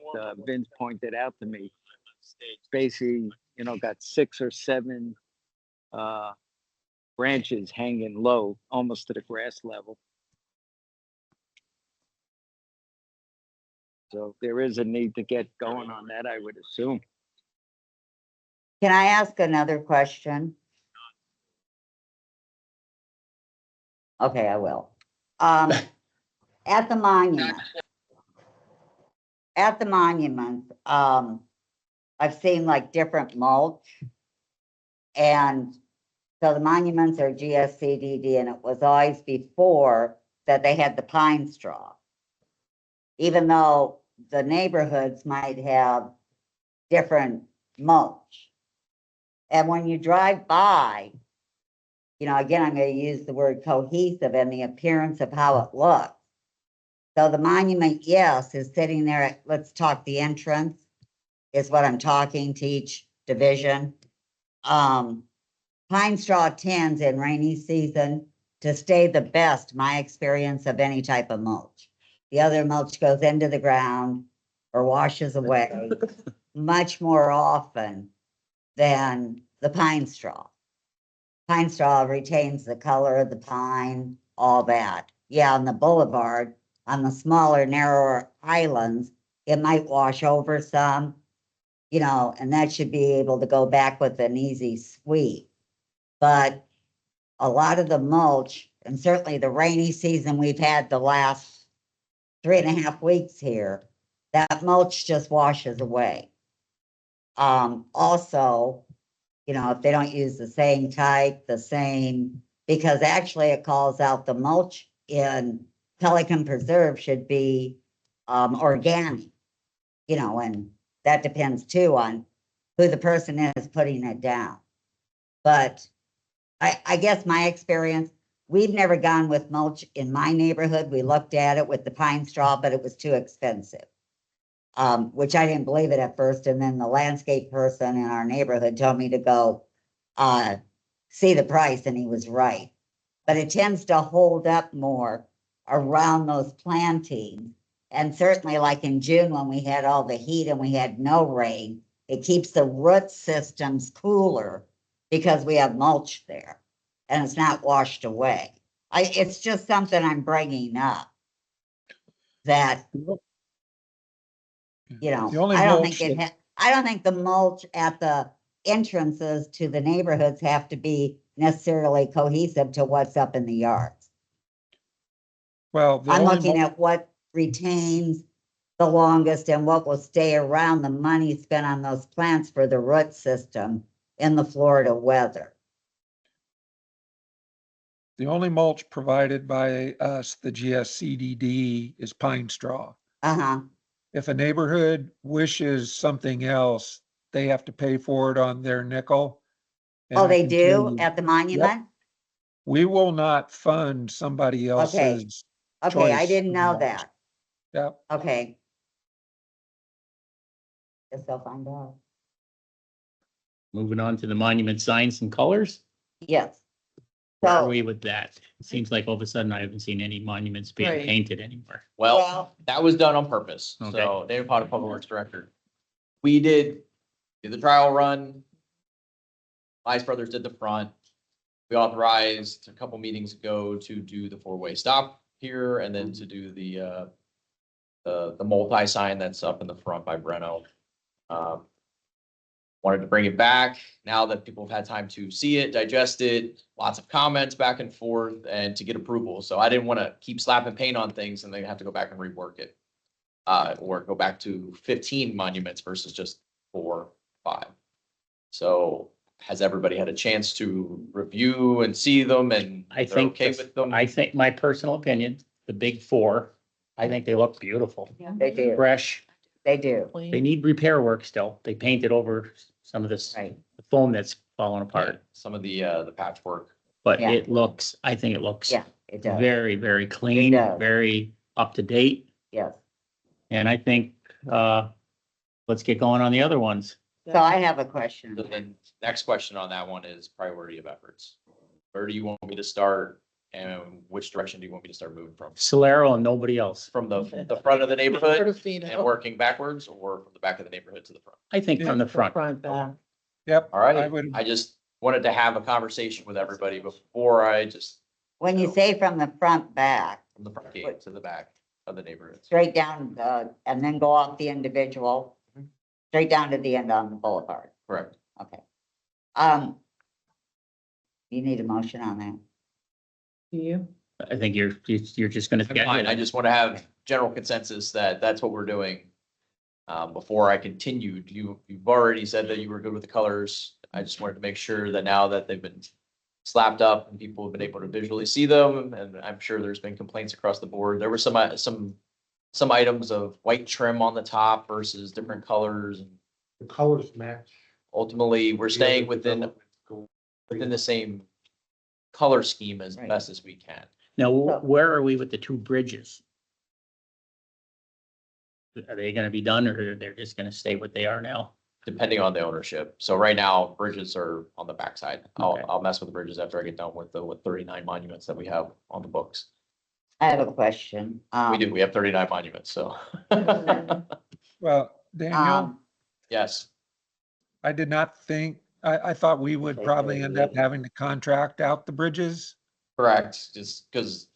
Vince pointed out to me. Basically, got 6 or 7 branches hanging low, almost to the grass level. So there is a need to get going on that, I would assume. Can I ask another question? Okay, I will. At the monument. At the monument, I've seen like different mulch. And so the monuments are GSCDD, and it was always before that they had the pine straw. Even though the neighborhoods might have different mulch. And when you drive by, again, I'm gonna use the word cohesive and the appearance of how it looks. So the monument, yes, is sitting there at, let's talk the entrance, is what I'm talking to each division. Pine straw tends in rainy season to stay the best, my experience of any type of mulch. The other mulch goes into the ground or washes away much more often than the pine straw. Pine straw retains the color of the pine, all that. Yeah, on the boulevard, on the smaller, narrower islands, it might wash over some, and that should be able to go back with an easy sweep. But a lot of the mulch, and certainly the rainy season we've had the last 3.5 weeks here, that mulch just washes away. Also, if they don't use the same type, because actually it calls out the mulch in Pelican Preserve should be organic, and that depends too on who the person is putting it down. But I guess my experience, we've never gone with mulch in my neighborhood. We looked at it with the pine straw, but it was too expensive. Which I didn't believe it at first, and then the landscape person in our neighborhood told me to go see the price, and he was right. But it tends to hold up more around those plantings. And certainly like in June when we had all the heat and we had no rain, it keeps the root systems cooler because we have mulch there and it's not washed away. It's just something I'm bringing up that, The only I don't mulch think that- I don't think the mulch at the entrances to the neighborhoods have to be necessarily cohesive to what's up in the yards. Well, the I'm only looking mulch, at what retains the longest and what will stay around the money spent on those plants for the root system in the Florida weather. the only mulch provided by us, the GSCDD, is pine straw. Uh-huh. If a neighborhood wishes something else, they have to pay for it on their nickel. And Oh, I they can do tell you, at the monument? we will not fund somebody else's. Okay, I choice didn't of know mulch. that. Yep. Okay. Guess I'll find out. Moving on to the monument signs and colors. Yes. Where are So, we with that? It seems like all of a sudden I haven't seen any monuments being Right. painted anymore. Well, well, that was done on purpose. Okay. So David Potter, Public Works Director. We did the trial run. Ice Brothers did the front. We authorized a couple meetings ago to do the four-way stop here and then to do the multi-sign that's up in the front by Breno. Wanted to bring it back now that people have had time to see it, digest it, lots of comments back and forth, and to get approval. So I didn't want to keep slapping paint on things and then have to go back and rework it. Or go back to 15 monuments versus just 4, 5. So has everybody had a chance to review and see them and I they're think, okay with them? I think my personal opinion, the big four, I think they look beautiful, They do, fresh. they do, They Clean. need repair work still. They painted over some of this right. foam that's falling apart, Some of the patchwork. but Yeah. it looks, I think it looks Yeah, it does, very, very clean, does. very up to date. yes. And I think, let's get going on the other ones. So I have a question. So then next question on that one is priority of efforts. Where do you want me to start and which direction do you want me to start moving from? Solero and nobody else. From the front of the neighborhood Portofino. and working backwards or from the back of the neighborhood to the front? I think from the front. Front, back. Yep. All I right, would, I just wanted to have a conversation with everybody before I just, When you say from the front back, from the front gate to the back of the neighborhood. straight down, and then go off the individual, Mhm. straight down to the end on the boulevard, Correct. okay. You need a motion on that? Do you? I think you're just gonna. I'm fine. I just want to have general consensus that that's what we're doing. Before I continued, you've already said that you were good with the colors. I just wanted to make sure that now that they've been slapped up and people have been able to visually see them, and I'm sure there's been complaints across the board. There were some items of white trim on the top versus different colors. And The colors match. ultimately, we're staying The other within developments go- the same color scheme as Right. best as we can. Now, So- where are we with the two bridges? Are they gonna be done or they're just gonna stay what they are now? Depending on the ownership. So right now, bridges are on the backside. Okay. I'll mess with the bridges after I get done with 39 monuments that we have on the books. I have a question. We have 39 monuments, so. well, Daniel, Um, Yes, I did not think, I thought we would probably end up having to contract out the bridges. correct. Just because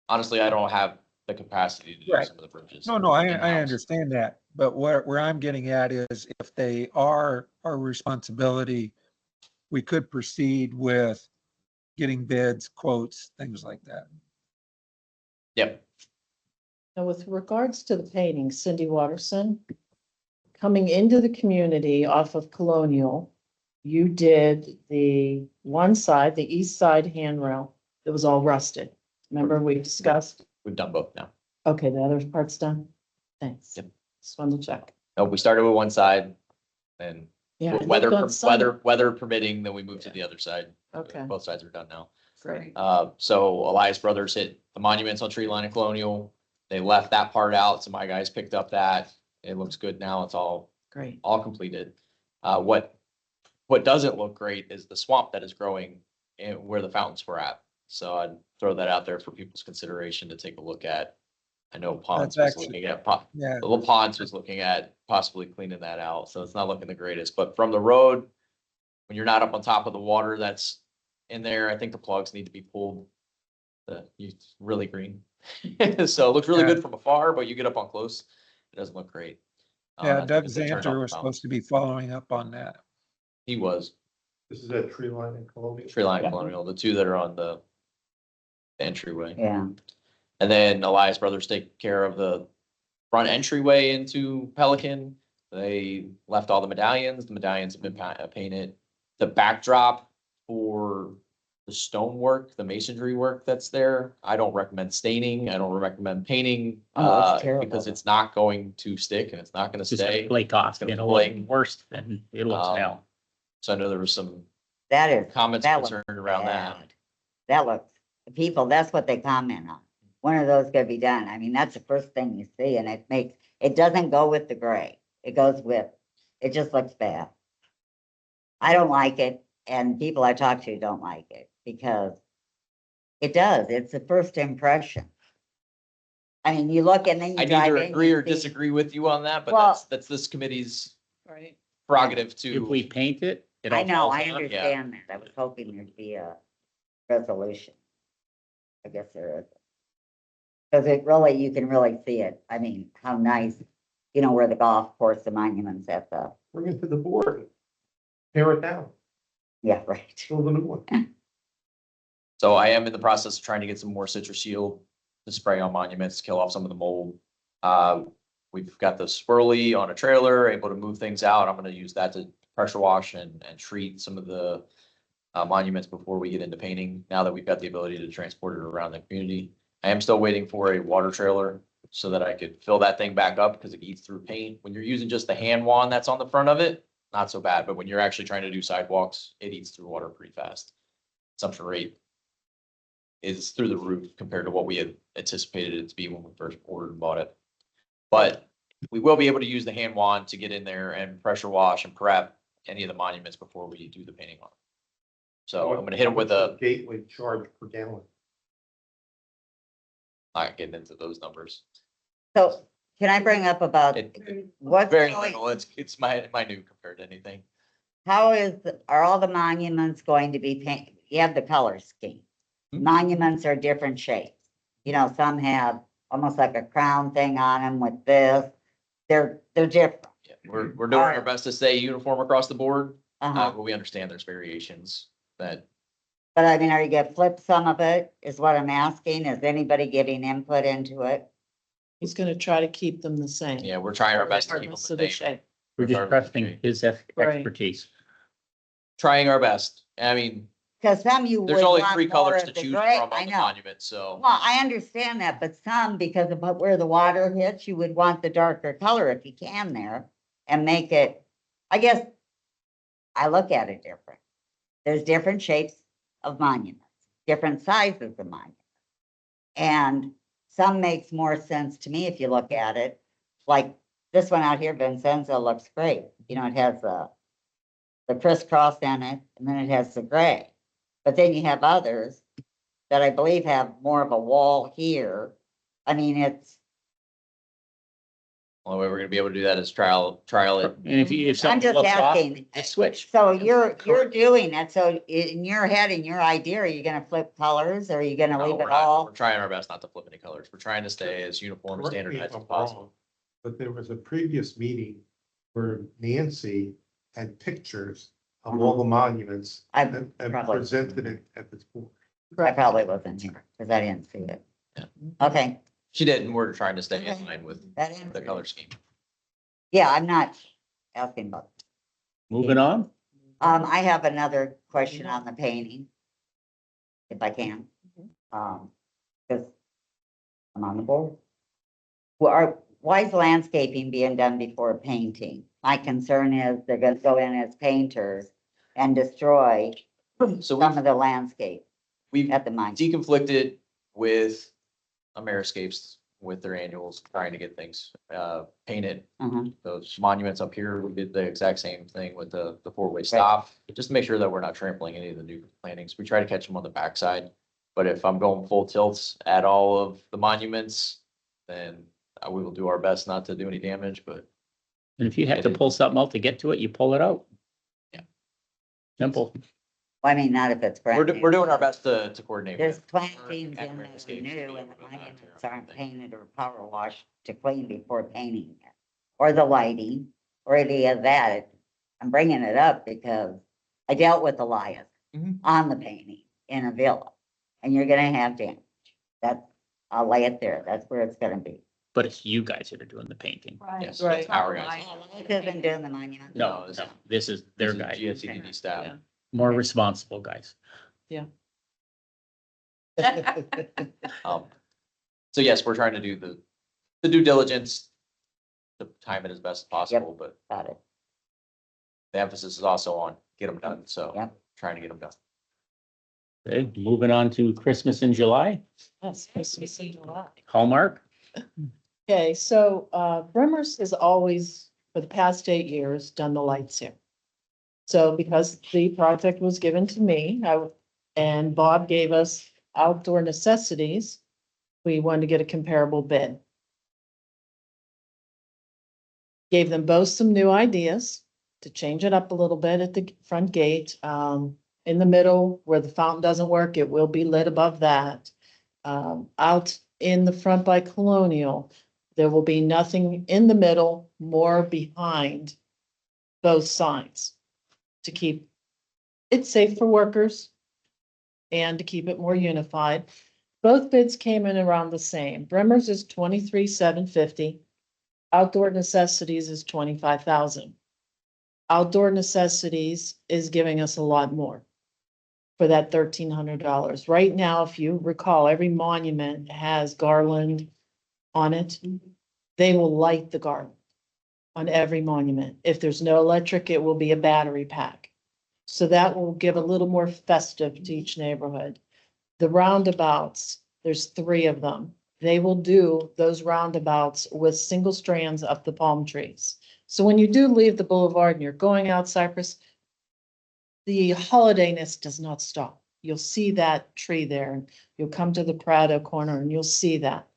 honestly, I don't have the capacity to do Right. some of the bridges. No, I in-house. understand that, but where I'm getting at is if they are our responsibility, we could proceed with getting bids, quotes, things like that. Yep, Now, with regards to the painting, Cindy Watterson, coming into the community off of Colonial, you did the one side, the east side handrail that was all rusted. Remember we discussed? we've done both now. Okay, the other part's done? Thanks. Yep. Just wanted to check. No, we started with one side and Yeah. I weather, looked on some- weather permitting, then we moved to the other side. Okay, Both sides are done now. great. So Elias Brothers hit the monuments on Tree Line and Colonial. They left that part out, so my guys picked up that. It looks good now. It's all Great. completed. What doesn't look great is the swamp that is growing and where the fountains were at. So I'd throw that out there for people's consideration to take a look at. I know Ponds was actually- looking at, Yeah, Little Ponds was looking at possibly cleaning that out, so it's not looking the greatest, but from the road, when you're not up on top of the water that's in there, I think the plugs need to be pulled. It's really green. So it looks really good from afar, but you get up on close, it doesn't look great. yeah, I Doug think they turned off Zanter the was fountains. supposed to be following up on that. He was, This is a Tree Line in Columbia. Tree Line Yeah. Colonial, the two that are on the entryway. yeah, And then Elias Brothers take care of the front entryway into Pelican. They left all the medallions. The medallions have been painted. The backdrop for the stonework, the masonry work that's there, I don't recommend staining. I don't recommend painting. Oh, it's terrible. Because it's not going to stick and it's not gonna It's just gonna stay. flake off, gonna you know, flake. worse than it looks Um, now. So I know there was some that is. comments that looks concerned around that. bad. That looks, people, that's what they comment on. When are those gonna be done? I mean, that's the first thing you see, and it doesn't go with the gray. It goes with, it just looks bad. I don't like it, and people I talk to don't like it, because it does, it's the first impression. I mean, you look and then I you drive neither in. agree you or see- disagree with you on that, but Well- that's this committee's Right. prerogative If we to. paint it, it all I know, falls I off. understand that. I was hoping there'd be a resolution. I guess there is. Because it really, you can really see it. I mean, how nice, you know, where the golf course, the monuments at the, Bring it to the board. Tear it down, yeah, right. build a new one. So I am in the process of trying to get some more citrus shield to spray on monuments, kill off some of the mold. We've got the swirly on a trailer, able to move things out. I'm gonna use that to pressure wash and treat some of the monuments before we get into painting, now that we've got the ability to transport it around the community. I am still waiting for a water trailer so that I could fill that thing back up because it eats through paint. When you're using just the hand wand that's on the front of it, not so bad, but when you're actually trying to do sidewalks, it eats through water pretty fast. Consumption rate is through the roof compared to what we had anticipated it to be when we first ordered and bought it. But we will be able to use the hand wand to get in there and pressure wash and prep any of the monuments before we do the painting on them. So I'm gonna hit them with a, Gateway charge per gallon. not getting into those numbers. So can I bring up about It- what's Very going, little, it's minute compared to anything. how are all the monuments going to be painted? You have the color scheme. Hmm. Monuments are different shapes. You know, some have almost like a crown thing on them with this. They're different. Yeah, we're doing our best to stay uniform across the board, Uh-huh. but we understand there's variations that, But I mean, are you gonna flip some of it, is what I'm asking? Is anybody giving input into it? He's gonna try to keep them the same. yeah, we're trying our best to keep them Regardless of the the same. shape. We're just Regardless of trusting shape. his Right. expertise. Trying our best. I mean, Cause some you would there's only want 3 more colors of to the choose gray, from I on the know. monument, so. Well, I understand that, but some, because of where the water hits, you would want the darker color if you can there and make it, I guess, I look at it different. There's different shapes of monuments, different sizes of monuments. And some makes more sense to me if you look at it, like this one out here, Vincenzo, looks great. You know, it has the crisscross in it, and then it has the gray. But then you have others that I believe have more of a wall here. I mean, it's, Only way we're gonna be able to do that is trial it. And if I'm something just looks off, asking. just switch. So you're doing it, so in your head, in your idea, are you gonna flip colors, or are you gonna No, leave we're it not, all? we're trying our best not to flip any colors. We're trying to stay as uniform and Correct me if standardized as I'm possible. wrong, but there was a previous meeting where Nancy had pictures of all the monuments I and probably- presented it at this board. I probably wasn't here, because I didn't see it. Yeah. Okay, She did, and we're trying to stay in Okay. line with that the answers. color scheme. Yeah, I'm not asking about. Moving on. I have another question on the painting. If I can. Because I'm on the board. Why is landscaping being done before painting? My concern is they're gonna go in as painters and destroy So some of the landscape we've at the mine. deconflicted with Ameriscapes with their annuals, trying to get things painted. Mhm. Those monuments up here, we did the exact same thing with the 4-way stop, just to make sure that we're not trampling any of the new plantings. We try to catch them on the backside. But if I'm going full tilts at all of the monuments, then we will do our best not to do any damage, but And if you have to pull something out to get to it, you pull it out. Yeah. Simple. Well, I mean, not if it's brand new. we're doing our best to coordinate. There's with plantings and in that are Ameriscapes new to be and the able to not monuments tear aren't everything. painted or power washed to clean before painting it. Or the lighting, or any of that. I'm bringing it up because I dealt with Elias Mhm. on the painting in a villa. And you're gonna have damage. I'll lay it there. That's where it's gonna be. But it's you guys that are doing the painting. Right. Yes, Right. that's our guys. Elias isn't doing the monument. No, it's- no, this is their This is guy. GSCDD staff. Yeah. More responsible guys. So yes, we're trying to do the due diligence, to time it as best as possible, but Got it. the emphasis is also on get them done, so Yep. trying to get them done. Okay, moving on to Christmas in July, Yes, Christmas in July. Hallmark. Okay, so Bremer's has always, for the past 8 years, done the lights here. So because the project was given to me, and Bob gave us outdoor necessities, we wanted to get a comparable bid. Gave them both some new ideas to change it up a little bit at the front gate. In the middle where the fountain doesn't work, it will be lit above that. Out in the front by Colonial, there will be nothing in the middle, more behind both signs to keep it safe for workers and to keep it more unified. Both bids came in around the same. Bremer's is 23,750. Outdoor necessities is 25,000. Outdoor Necessities is giving us a lot more for that $1,300. Right now, if you recall, every monument has garland on it. They will light the garland on every monument. If there's no electric, it will be a battery pack. So that will give a little more festive to each neighborhood. The roundabouts, there's 3 of them. They will do those roundabouts with single strands up the palm trees. So when you do leave the boulevard and you're going out Cypress, the holidayness does not stop. You'll see that tree there, and you'll come to the Prado corner and you'll see that.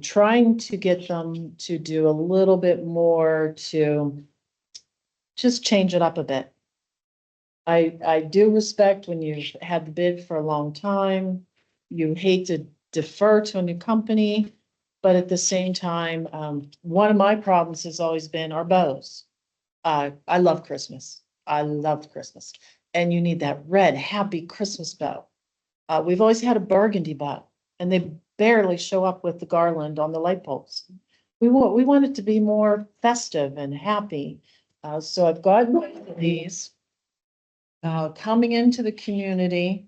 Trying to get them to do a little bit more to just change it up a bit. I do respect when you've had the bid for a long time, you hate to defer to a new company, but at the same time, one of my problems has always been our bows. I love Christmas. I love Christmas. And you need that red, happy Christmas bow. We've always had a burgundy bow, and they barely show up with the garland on the light poles. We want it to be more festive and happy. So I've gotten these. Coming into the community.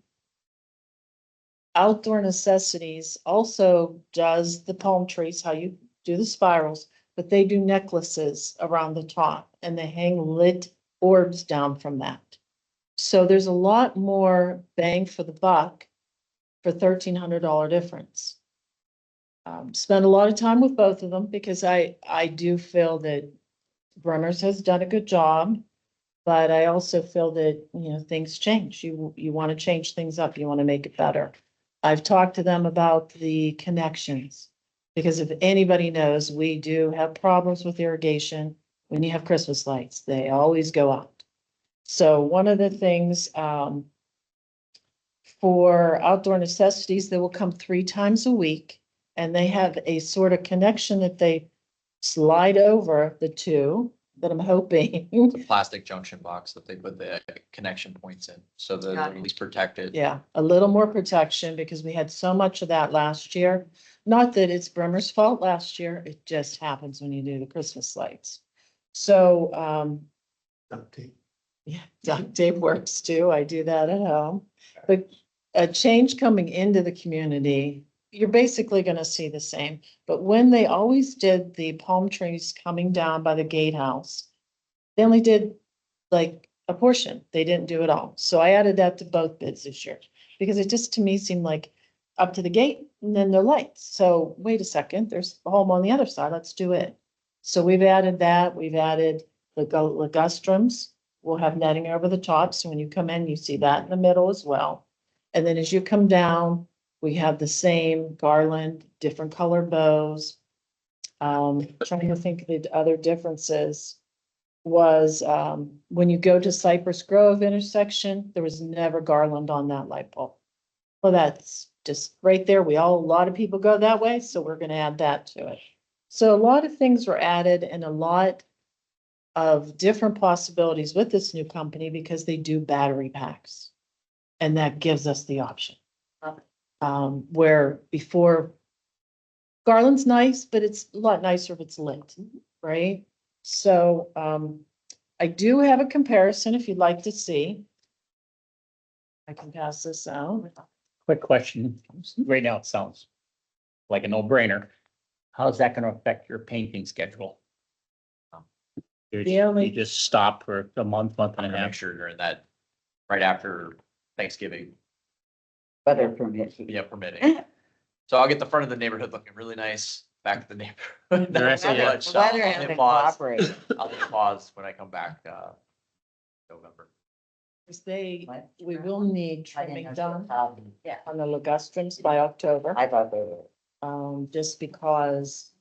Outdoor Necessities also does the palm trees, how you do the spirals, but they do necklaces around the top and they hang lit orbs down from that. So there's a lot more bang for the buck for $1,300 difference. Spend a lot of time with both of them because I do feel that Brummers has done a good job. But I also feel that, things change. You want to change things up. You want to make it better. I've talked to them about the connections. Because if anybody knows, we do have problems with irrigation when you have Christmas lights. They always go out. So one of the things, for Outdoor Necessities, they will come 3 times a week. And they have a sort of connection that they slide over the 2 that I'm hoping. The plastic junction box that they put the connection points in, so they're Got at it. least protected. Yeah, a little more protection because we had so much of that last year. Not that it's Bremer's fault last year, it just happens when you do the Christmas lights. So, Duct tape. yeah, duct tape works too. I do that at home. But a change coming into the community, you're basically gonna see the same. But when they always did the palm trees coming down by the gatehouse, they only did like a portion. They didn't do it all. So I added that to both bids this year because it just to me seemed like up to the gate and then the lights. So wait a second, there's a home on the other side. Let's do it. So we've added that. We've added the ligustrums. We'll have netting over the top. So when you come in, you see that in the middle as well. And then as you come down, we have the same garland, different color bows. Trying to think of the other differences was, when you go to Cypress Grove intersection, there was never garland on that light pole. Well, that's just right there. A lot of people go that way, so we're gonna add that to it. So a lot of things were added and a lot of different possibilities with this new company because they do battery packs. And that gives us the option. Where before garland's nice, but it's a lot nicer if it's lit, right? So, I do have a comparison if you'd like to see. I can pass this out. Quick question. Right now, it sounds like a no-brainer. How's that gonna affect your painting schedule? The only- You just stop for a month I'm and a gonna make half. sure during that, right after Thanksgiving, Weather permits. yeah, permitting. So I'll get the front of the neighborhood looking really nice, back to the neighborhood. The rest of Not it- much, The so weather I'll hasn't hit pause. cooperated. I'll hit pause when I come back, November. We will need I didn't trimming know done how- Yeah, on the ligustrums by October, I thought they were. just because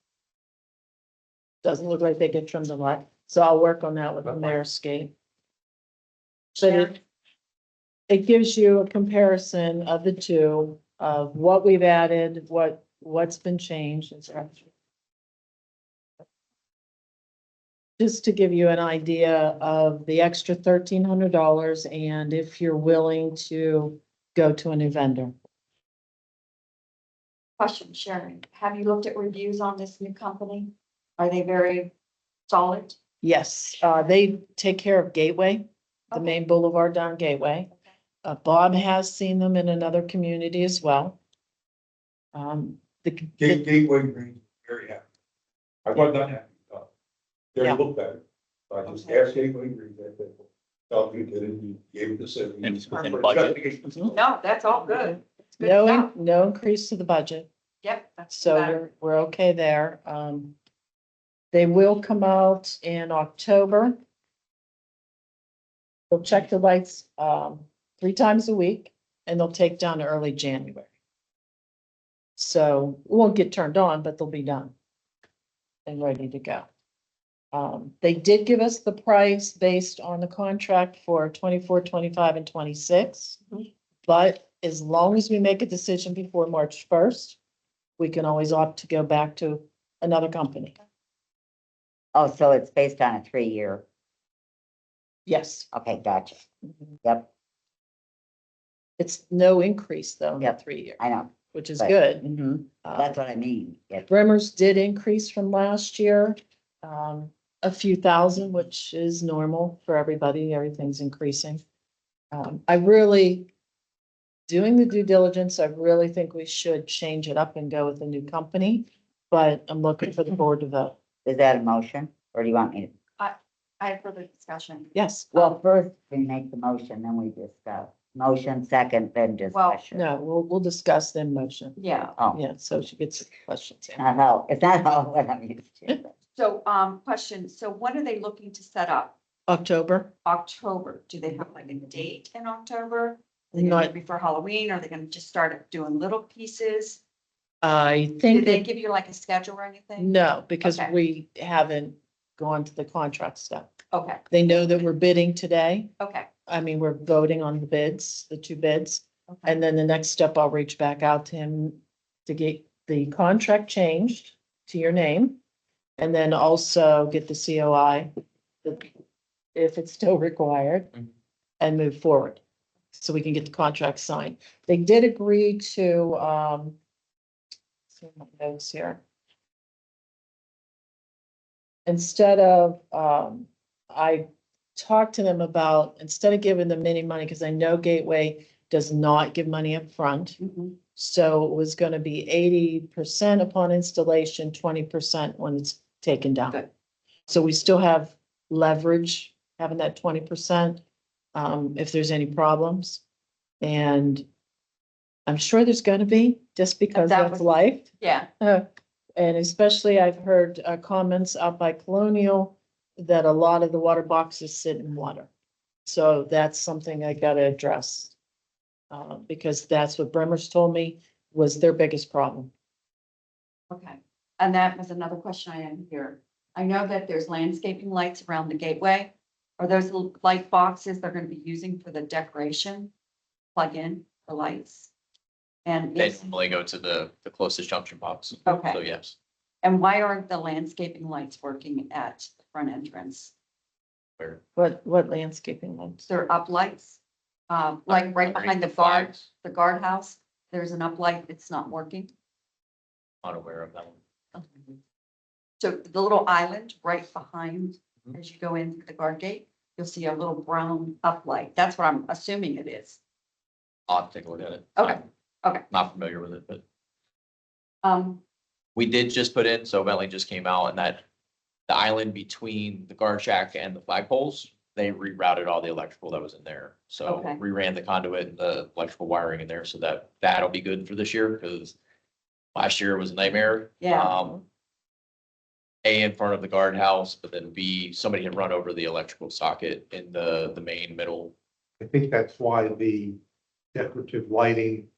doesn't look like they get trimmed a lot. So I'll work on that with the Marescape. But it gives you a comparison of the 2 of what we've added, what's been changed. and so on. Just to give you an idea of the extra $1,300 and if you're willing to go to a new vendor. Question, Sharon, have you looked at reviews on this new company? Are they very solid? Yes, they take care of Gateway, the Okay. main boulevard down Gateway. Bob has seen them in another community as well. Gateway Greens, very happy. I was not happy. They Yeah. looked better. So I just asked Gateway Greens, that they felt you did it, you gave it the city. And it's within budget. No, that's all good. It's good No, stuff. no increase to the budget, Yep. That's so better. we're okay there. They will come out in October. They'll check the lights, 3 times a week, and they'll take down early January. So it won't get turned on, but they'll be done and ready to go. They did give us the price based on the contract for 24, 25, and 26. But as long as we make a decision before March 1st, we can always opt to go back to another company. Oh, so it's based on a 3-year. Yes. Okay, gotcha. Yep, It's no increase though in Yep. that 3 year, I know. which is But- good. Mhm, that's what I mean. Yeah. Bremer's did increase from last year, a few thousand, which is normal for everybody. Everything's increasing. I really, doing the due diligence, I really think we should change it up and go with a new company. But I'm looking for the board to vote. Is that a motion or do you want me to? I have further discussion. Yes, Well, first we make the motion, then we discuss. Motion second, then discussion. no, we'll discuss then motion. Yeah. Oh, Yeah, so she gets questions. in. it's not all what I'm used to. So, question, so when are they looking to set up? October, October? Do they have like a date in October? Are they gonna do not, it before Halloween? Are they gonna just start doing little pieces? I Did think they that, give you like a schedule or anything? no, because Okay. we haven't gone to the contract step. Okay, They know that we're bidding today. okay. I mean, we're voting on the bids, the 2 bids. Okay. And then the next step, I'll reach back out to him to get the contract changed to your name. And then also get the COI, if it's still required, Mhm. and move forward. So we can get the contract signed. They did agree to, see my notes here. Instead of, I talked to them about, instead of giving them any money, because I know Gateway does not give money up front. Mhm. So it was gonna be 80% upon installation, 20% when it's taken down. Good. So we still have leverage, having that 20%, if there's any problems. And I'm sure there's gonna be, just because That that's was- life. Yeah, And especially I've heard comments out by Colonial that a lot of the water boxes sit in water. So that's something I gotta address. Because that's what Bremer's told me was their biggest problem. okay. And that was another question I had here. I know that there's landscaping lights around the gateway. Are those little light boxes they're gonna be using for the decoration? Plug in the lights? And They if, normally go to the closest junction box. Okay. So yes, and why aren't the landscaping lights working at the front entrance? where. What landscaping ones? They're up lights. Like right behind the guardhouse, there's an uplight that's not working. Unaware of that one. So the little island right behind, Mhm. as you go in through the guard gate, you'll see a little brown uplight. That's what I'm assuming it is. I'll have to take a look at it. Okay, I'm okay. Not familiar with it, but Um, we did just put in, so Bentley just came out and that the island between the guard shack and the flagpoles, they rerouted all the electrical that was in there. So Okay. reran the conduit and the electrical wiring in there so that that'll be good for this year because last year was a nightmare. Yeah. A, in front of the guardhouse, but then B, somebody had run over the electrical socket in the main middle. I think that's why the decorative lighting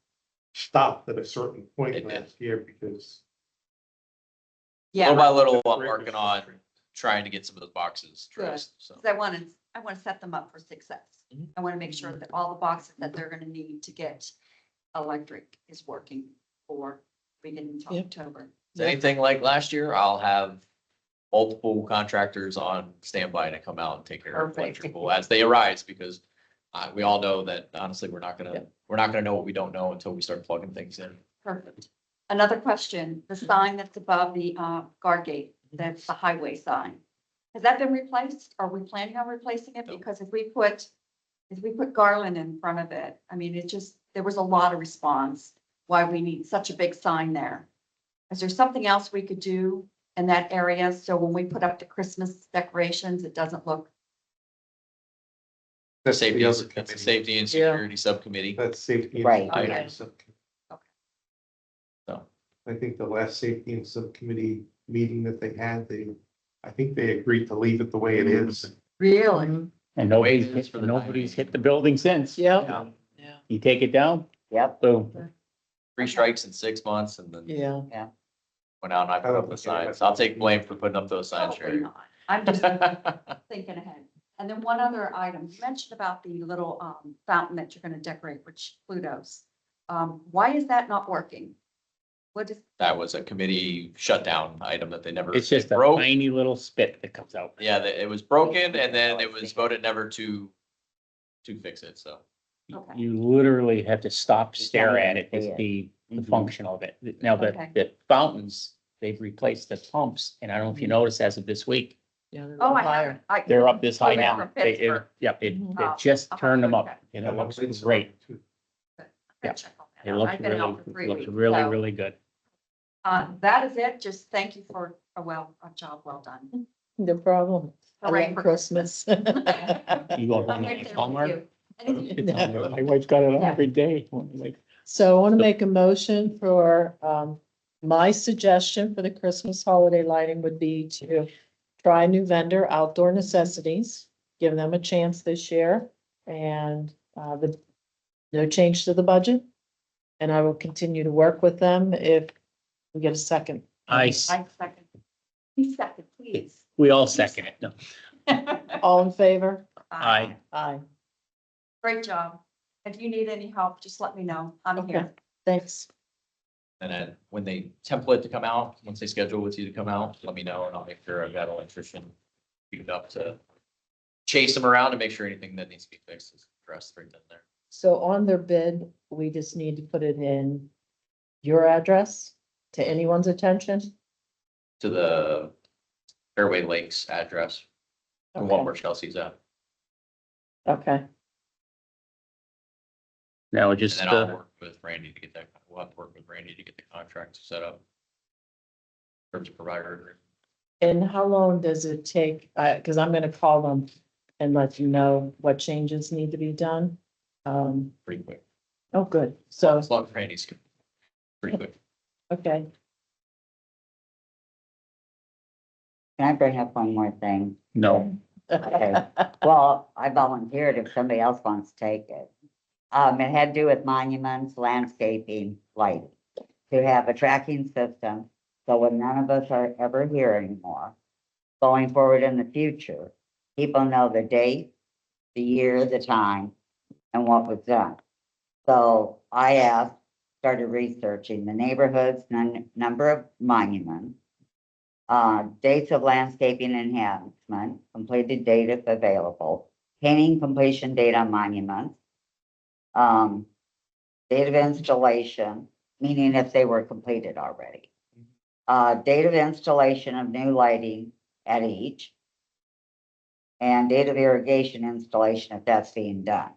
stopped at a certain point It did. last year because. yeah, Little by little, I'm Right. working on trying to get some of those boxes addressed, so. 'cause I want to set them up for success. Mhm. I want to make sure that all the boxes that they're gonna need to get electric is working for beginning of Yep. October. If it's anything like last year, I'll have multiple contractors on standby to come out and take care of Perfect. electrical as they arise, because we all know that honestly, we're not Yep. gonna know what we don't know until we start plugging things in. Perfect. Another question, the sign that's above the guard gate, that's the highway sign. Has that been replaced? Are we planning on replacing it? No. Because if we put garland in front of it, I mean, there was a lot of response why we need such a big sign there. Is there something else we could do in that area? So when we put up the Christmas decorations, it doesn't look, That's the Safety, other that's a committee. safety and Yeah. security subcommittee. That's safety. and Right. security Okay. subcommittee. So, I think the last safety and subcommittee meeting that they had, I think they agreed to leave it the way it is. really? Mhm. And Wait, nobody's, it's for the nobody's timing. hit the building since. Yep. Yeah. Yeah. You take it down, Yep, boom. 3 strikes in 6 months and then Yeah. went out and I put up the signs. I'll take blame for putting up those signs, Probably Sherry. not. I'm just thinking ahead. And then one other item, you mentioned about the little fountain that you're gonna decorate, which Pluto's. Why is that not working? What is, That was a committee shutdown item that they never. It's just it a broke. tiny little spit that comes out. Yeah, it was broken and then it was voted never to fix it, so. okay, You literally have to stop, You stare can't at it even to see it. see the Mhm. function of it. Now, Okay. the fountains, they've replaced the pumps, and I don't know if you noticed as of this week, Yeah. they're oh, I higher. haven't. they're up this high Coming now. from They, Pittsburgh. yep, it Mhm. just I'll turned them have to up, check. and it looks Lights are great. on, too. I'm Yeah. gonna check on that It out. looks I've been really, out for 3 looks weeks. really, so, really good. That is it. Just thank you for a job well done. No problem. I Hooray love for Christmas. You go I'm home right and there with Hallmark? you. Anything- It's on there. My wife's got it on Yeah. every day. Like, So I want to make a motion for, my suggestion for the Christmas holiday lighting would be to try a new vendor, Outdoor Necessities, give them a chance this year, and, no change to the budget. And I will continue to work with them if we get a second. I, I second. Please second, please. we all second it. No. All in favor? Aye. Aye. Great job. If you need any help, just let me know. I'm Okay, here. thanks. And then when they template to come out, once they schedule with you to come out, let me know and I'll make sure I've got an electrician queued up to chase them around and make sure anything that needs to be fixed is addressed right then and there. So on their bid, we just need to put it in your address to anyone's attention. To the Fairway Lakes address, the one Okay, where Chelsea's at. okay, Now And just, then I'll work with Randy to get that, we'll have to work with Randy to get the contract set up. In terms of provider agreement. and how long does it take, cause I'm gonna call them and let you know what changes need to be done. Pretty quick. Oh, good, so, As long as Randy's pretty quick. okay, can I bring up one more thing? no, Okay, well, I volunteered if somebody else wants to take it. It had to do with monuments, landscaping, lighting. To have a tracking system, so when none of us are ever here anymore, going forward in the future, people know the date, the year, the time, and what was done. So I started researching the neighborhoods, number of monuments, dates of landscaping enhancement, completed date if available, painting completion date on monuments, date of installation, meaning if they were completed already, date of installation of new lighting at each, and date of irrigation installation if that's being done.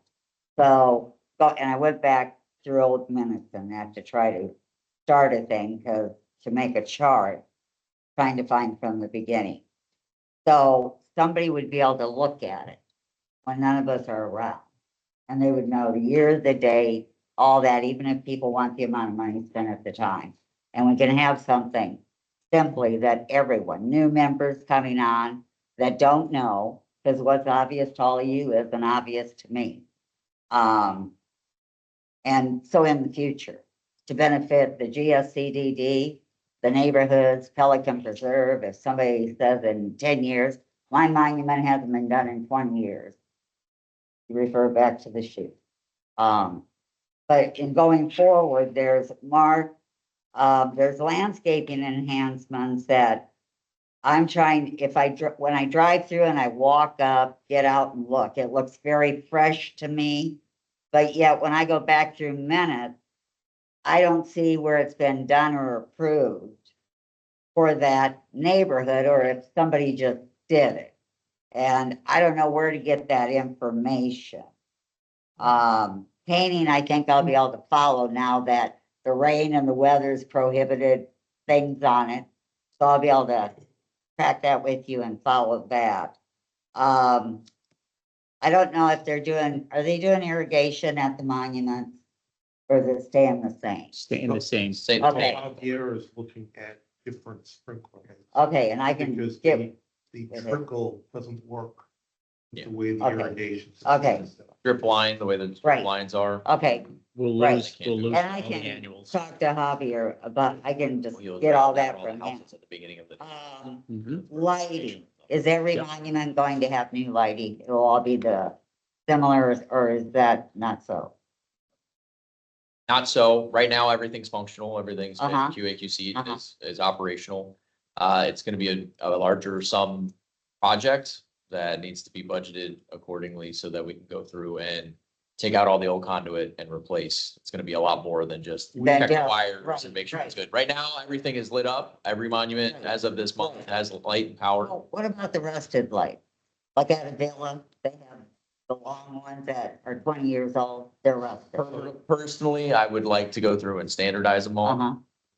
So, and I went back through old minutes and that to try to start a thing, because to make a chart, trying to find from the beginning. So somebody would be able to look at it when none of us are around. And they would know the year, the day, all that, even if people want the amount of money spent at the time. And we can have something simply that everyone, new members coming on that don't know, because what's obvious to all of you isn't obvious to me. And so in the future, to benefit the GSCDD, the neighborhoods, Pelican Preserve, if somebody says in 10 years, my monument hasn't been done in 20 years, you refer back to the sheet. But in going forward, there's there's landscaping enhancements that I'm trying, when I drive through and I walk up, get out and look, it looks very fresh to me. But yet when I go back through minutes, I don't see where it's been done or approved for that neighborhood, or if somebody just did it. And I don't know where to get that information. Painting, I think I'll be able to follow now that the rain and the weather's prohibited things on it. So I'll be able to track that with you and follow that. I don't know if are they doing irrigation at the monument? Or is it staying the same? Staying the same. Same Okay. Javier is looking at different sprinkler heads. Okay, and I can Because get, the with it. trickle doesn't work. Yeah. The way the Okay. irrigation. Okay. system is set up. Drip line, the way the Right. drip lines are. okay, We'll Right. lose, we'll lose and all I the can annuals. talk to Javier about, I can just He'll get all drag that all the from him. houses At the beginning of the. Mhm. Lighting, is every Yep. monument going to have new lighting? It'll all be the similar, or is that not so? Not so, right now, everything's functional, everything's Uh-huh. QAQC Uh-huh. is operational. It's gonna be a larger sum project that needs to be budgeted accordingly so that we can go through and take out all the old conduit and replace. It's gonna be a lot more than just Than check just- wires right, and make sure it's right. good. Right now, everything is lit up, every monument Right. as of this month Right. has light and power. Oh, what about the rusted light? Like at a villa, they have the long ones that are 20 years old, they're rusted. Personally, I would like to go through and standardize them all. Uh-huh,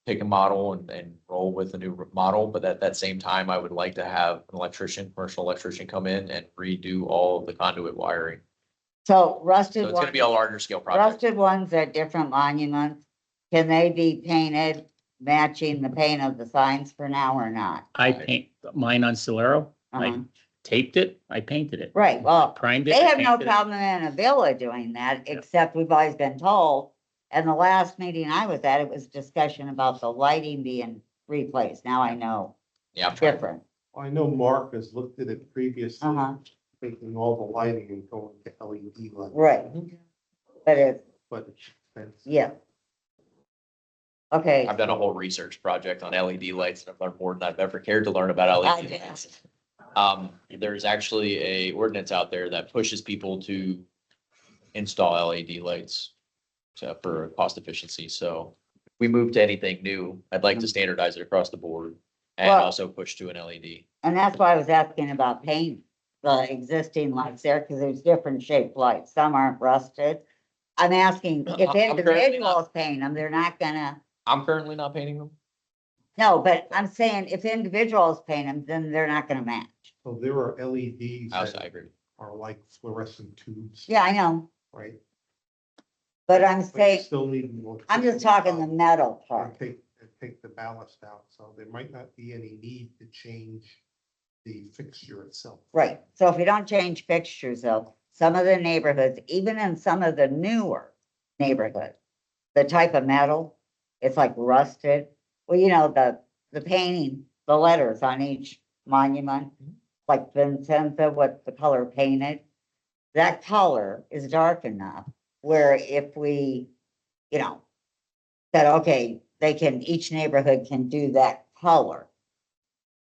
Pick a model and roll with the new model, but at that same time, I would like to have an electrician, commercial electrician come in and redo all of the conduit wiring. so So rusted it's gonna be a ones, larger scale project. rusted ones at different monuments, can they be painted matching the paint of the signs for now or not? I paint mine on Solero. I Uh-huh. taped it, I painted it. Right, well, Primed it. they I have no painted it. problem in a villa doing that, Yeah. except we've always been told. And the last meeting I was at, it was discussion about the lighting being replaced. Now I know Yeah, I'm trying. different. I know Mark has looked at it previously, Uh-huh, taking all the lighting and going to LED lighting. right. But it's, But it's expensive. yeah. Okay. I've done a whole research project on LED lights and I've learned more than I've ever cared to learn about I LED guess. lights. There's actually a ordinance out there that pushes people to install LED lights. So for cost efficiency, so if we move to anything new, I'd like to standardize it across the board and Well- also push to an LED. And that's why I was asking about paint, the existing lights there, because there's different shaped lights. Some aren't rusted. I'm asking if I'm currently not- individuals paint them, they're not gonna, I'm currently not painting them. no, but I'm saying if individuals paint them, then they're not gonna match. So there are LEDs I that agree. are like fluorescent tubes. Yeah, I know, Right? but I'm But you saying, still need more. I'm just talking the metal And part. take the ballast out, so there might not be any need to change the fixture itself. Right, so if we don't change fixtures though, some of the neighborhoods, even in some of the newer neighborhoods, the type of metal, it's like rusted. Well, you know, the painting, the letters on each monument, like Vincenza, what the color painted. That color is dark enough where if we, you know, said, okay, each neighborhood can do that color.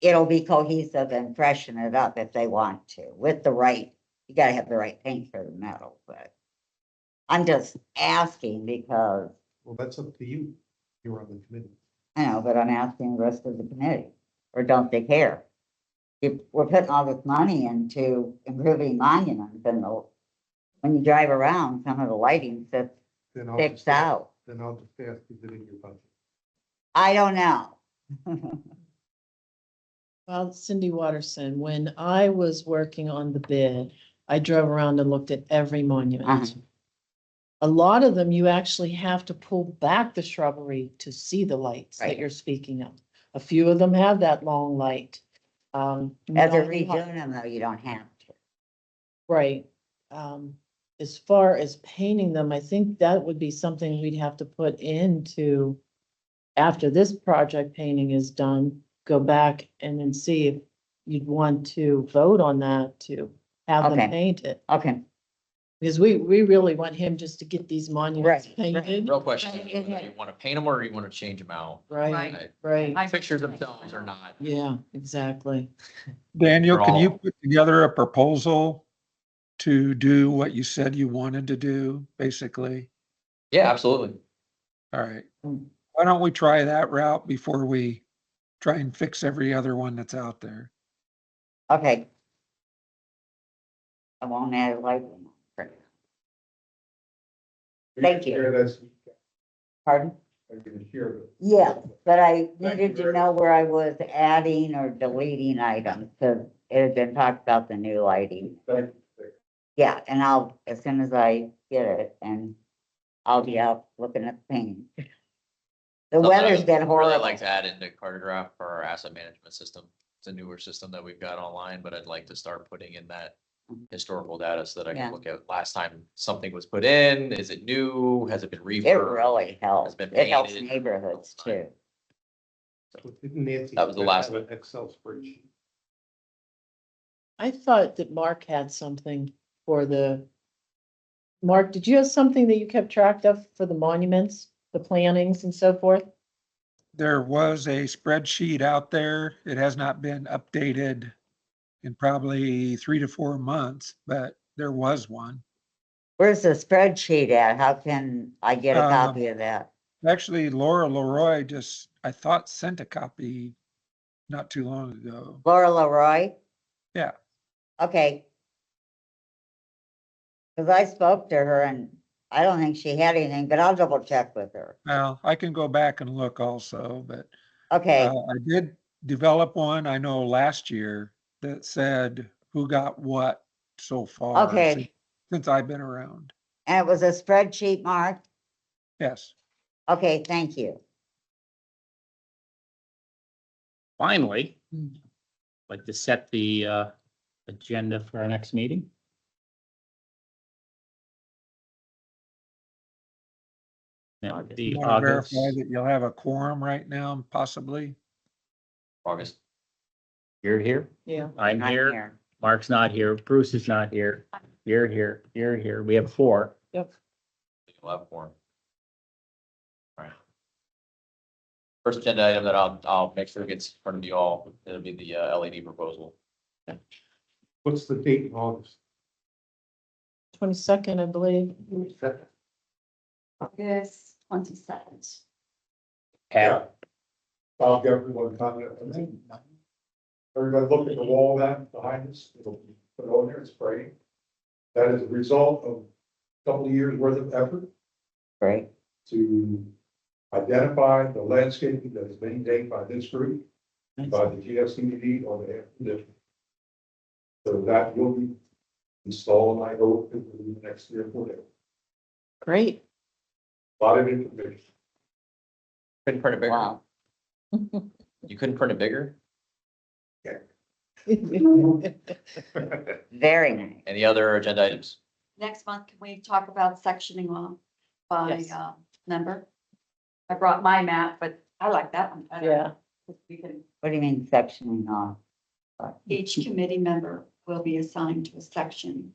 It'll be cohesive and freshen it up if they want to, with the right, you gotta have the right paint for the metal, but. I'm just asking because, Well, that's up to you. You're on the committee. I know, but I'm asking the rest of the committee, or don't they care? If we're putting all this money into improving monuments and when you drive around, some of the lighting sits Then I'll sticks just ask- out. Then I'll just ask, is it in your budget? I don't know. Well, Cindy Watterson, when I was working on the bid, I drove around and looked at every monument. Uh-huh. A lot of them, you actually have to pull back the shrubbery to see the lights that Right. you're speaking of. A few of them have that long light. As they're not a lot- redoing them though, you don't have to. Right. As far as painting them, I think that would be something we'd have to put into, after this project painting is done, go back and then see if you'd want to vote on that to have them Okay. paint it. Okay, Because we really want him just to get these monuments Right, painted. Real question, Right, is whether you want to paint them or you want to change them out. Right, right. I- Fixtures themselves are not. Yeah, exactly. Daniel, They're can you all- put together a proposal to do what you said you wanted to do, basically? Yeah, absolutely. All right. Why don't we try that route before we try and fix every other one that's out there? Okay. I won't add a light one. Thank you. Share this, Pardon? I'm gonna share this. Yeah, but I Thank needed you to very know where I was adding or deleting items, because it had been talked about the new lighting. Thank you. Yeah, and I'll, as soon as I get it, and I'll be out looking at the painting. The Something I weather's would been Really horrible. like to add into Cartograph for our asset management system. It's a newer system that we've got online, but I'd like to start putting in that historical data so that I Yeah. can look at last time something was put in. Is it new? Has it been It refurbed? really helps. been It helps painted. neighborhoods too. Didn't Nancy That was the Smith last have an Excel spreadsheet? I thought that Mark had something for the. Mark, did you have something that you kept track of for the monuments, the plannings and so forth? There was a spreadsheet out there. It has not been updated in probably 3 to 4 months, but there was one. Where's the spreadsheet at? How can I get a Um, copy of that? Actually, Laura Leroy just, I thought, sent a copy not too long ago. Laura Leroy? Yeah. Okay. Cause I spoke to her and I don't think she had anything, but I'll double check with her. Well, I can go back and look also, but Okay, I did develop one, I know last year, that said who got what so far. Okay. Since I've been around. and it was a spreadsheet, Mark? Yes. Okay, thank you. Finally, like to set the agenda for our next meeting. That would be Want to verify August. that you'll have a quorum right now, possibly? August. You're here, Yeah. I'm I'm here, Mark's not here, Bruce is not here, you're here, you're here. We have 4. Yep. You'll have one. Alright. First agenda item that I'll make sure gets in front of you all, it'll be the LED proposal. What's the date in August? 22nd, I believe. August 22nd. Yeah. I'll give everyone comment. Everybody look at the wall that behind us, it'll be put on there, it's spraying. That is a result of a couple of years worth of effort Great. to identify the landscaping that is maintained by this group, by the GSCD on the air conditioning. So that will be installed, I hope, in the next 3 or 4 days. Great. A lot of information. Couldn't print it bigger? Wow. You couldn't print it bigger? Very nice. Any other agenda items? Next month, can we talk about sectioning off by Yes. member? I brought my map, but I like that one better. Yeah. We can, What do you mean sectioning off? each committee member will be assigned to a section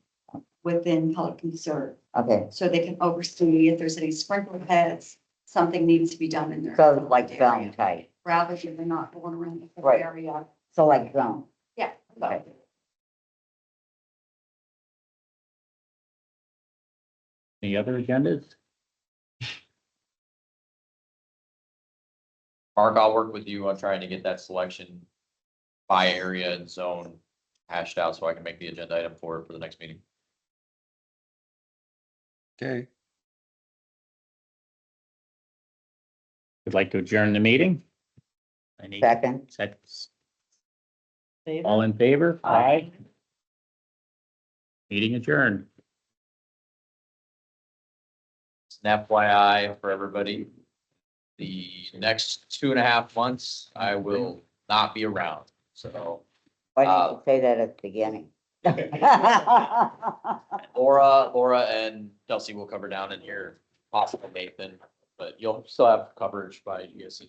within Pelican Reserve. Okay, So they can oversee if there's any sprinkler heads, something needs to be done in there. so like zone type, Rather than they're not going around the whole Right. area. so like zone. Yeah. Okay. Any other agendas? Mark, I'll work with you on trying to get that selection by area and zone hashed out so I can make the agenda item for it for the next meeting. Okay. Would like to adjourn the meeting? Any Second. seconds? Favor? All in favor? Aye. Meeting adjourned. It's an FYI for everybody. The next 2.5 months, I will not be around, so Why didn't you say that at the beginning? Laura and Chelsea will cover down in here, possible Nathan, but you'll still have coverage by GSC.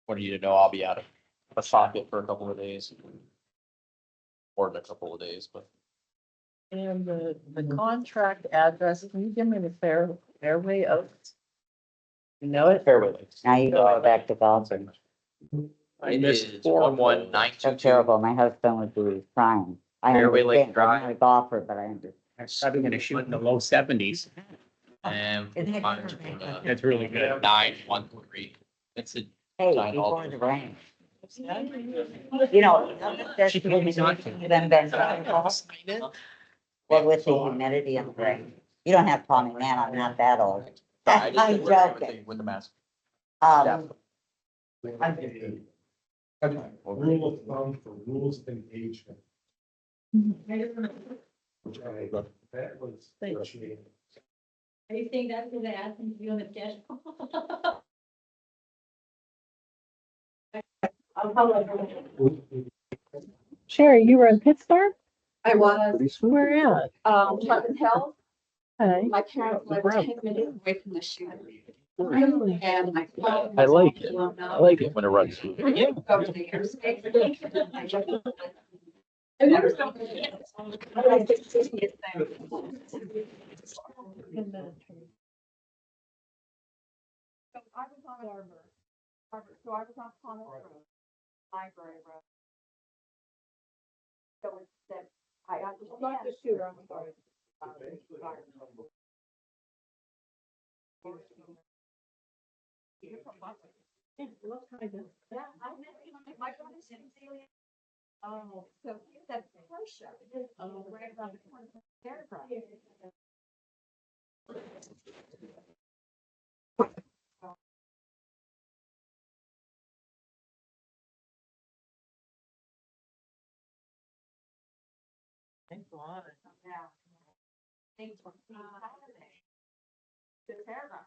Want you to know I'll be out of a socket for a couple of days. Or in a couple of days, but And the contract address, can you give me the Fairway Oaks? You know it? Fairway Lakes. Now you go back to golf. I It missed is 4. 11922. That's terrible. My husband would be crying. I Fairway Lake understand. I'm not a golfer, but I understand. I'm probably gonna shoot in the low 70s. And Isn't that good? That's really good. 913. It's a Hey, Giant before Alder. the rain. You know, that's She told me not to. then been, well, with the humidity in the brain. You don't have to call me man, I'm not that old. I just I'm didn't agree with joking. the- with the mask. Um, Rule of thumb for rules of engagement. Which that was. appreciated. Are you saying that's what they asked him to do on the cash? Sherry, you were in Pittsburgh? I was, Where at? Pleasant Hill, Okay. my parents live 10 minutes away from the shooter. Really? And my. I like it. I like it when it runs through. Yeah. Go to the interstate. I've never stopped. I like the city thing. So I was on Harvard, so I was on Thomas Road, Library Road. So it's that, I understand. Not the shooter, I'm sorry. Yeah, I met him, my brother's in Celia. Oh, so he's at the first show. Oh, right around the corner from there. Yeah. Things were Saturday. The paragraph.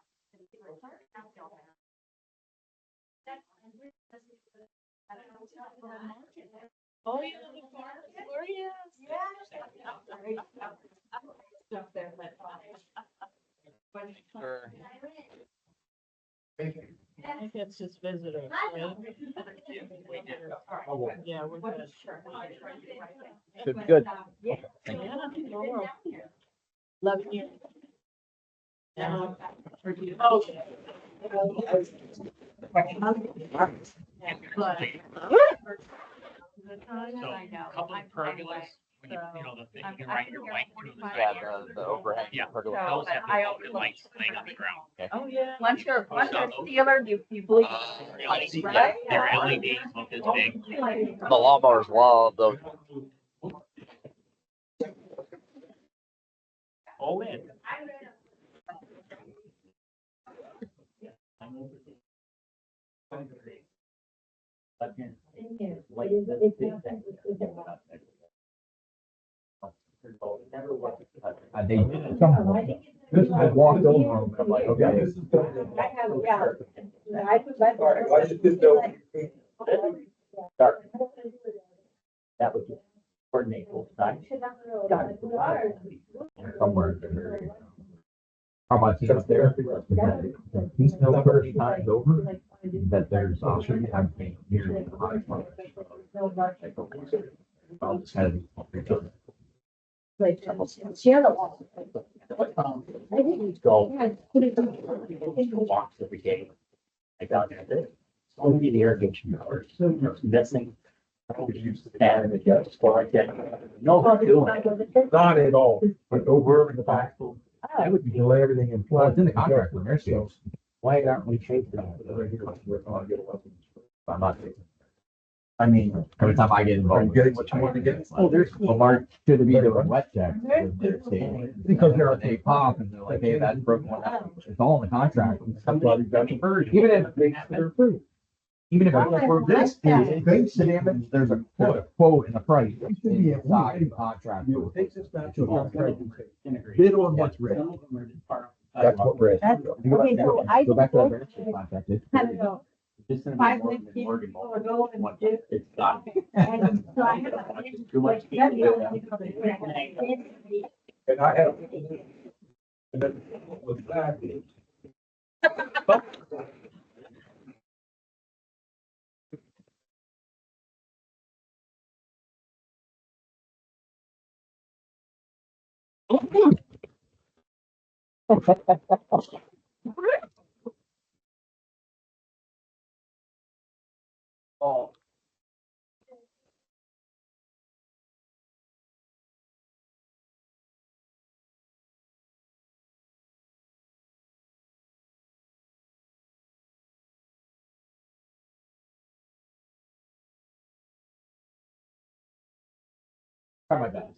Oh, yeah, the farm, yes. Stuff there, but. I think it's just visitors, right? Yeah, we're good. Good. Yeah. Love you. Yeah. Oh. So, couple of pergolas, when you know, the thing, you can write your white through the. Yeah, the overhang. Yeah. pergola. Those have the lights laying on the ground. Oh, yeah. Once you're a sealer, you believe. LED, Right? They're LEDs, look this big. The lawnmowers love those. All in. They this I walked over and I'm like, okay, this is gonna. I just didn't know. That would coordinate both sides. Somewhere in there. How about you up there? He's no 30 times over that there's option. I'm paying nearly the high part. I'll just have it. Go walks every day. I got that. It's only the irrigation hours. Missing. And it goes for like that. No, they're doing. Not at all, but over in the back. I would delay everything in. Well, it's in the contract with Mercy. Why aren't we chasing them? I'm not taking. I mean, Every time I get Are involved. you getting what you want to get? Oh, there's. well, Mark Should be doing wet checks. Because they're, they pop and they're like, hey, that's broken one out. It's all in the contract. somebody's got you bird. Even if they're approved. Even if this is, the damage, there's a quote and a price. Inside the contract. Bid on what's written. That's what we're. Okay, so I Go back to that Mercy contract. It's kind of know. Just in Five Morgan, minutes Morgan, before go and one, do. it's got. And so I have. Too much. That'd be the only thing. And I have. And then with that. Oh. try my best.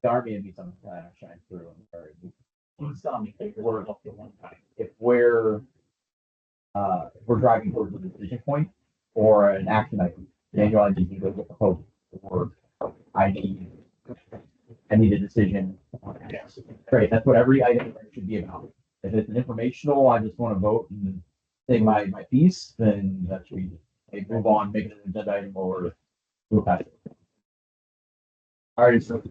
The Army and me something kind of shine through. I'm sorry. Please tell me, take your word off the one time. If we're driving towards a decision point or an action item, Daniel, I need you to go get the proposal, or I need a decision. Yes. Great, that's what every item should be about. If it's an informational, I just want to vote and say my piece, then that should be, hey, move on, make it an agenda item or move past it. All right, so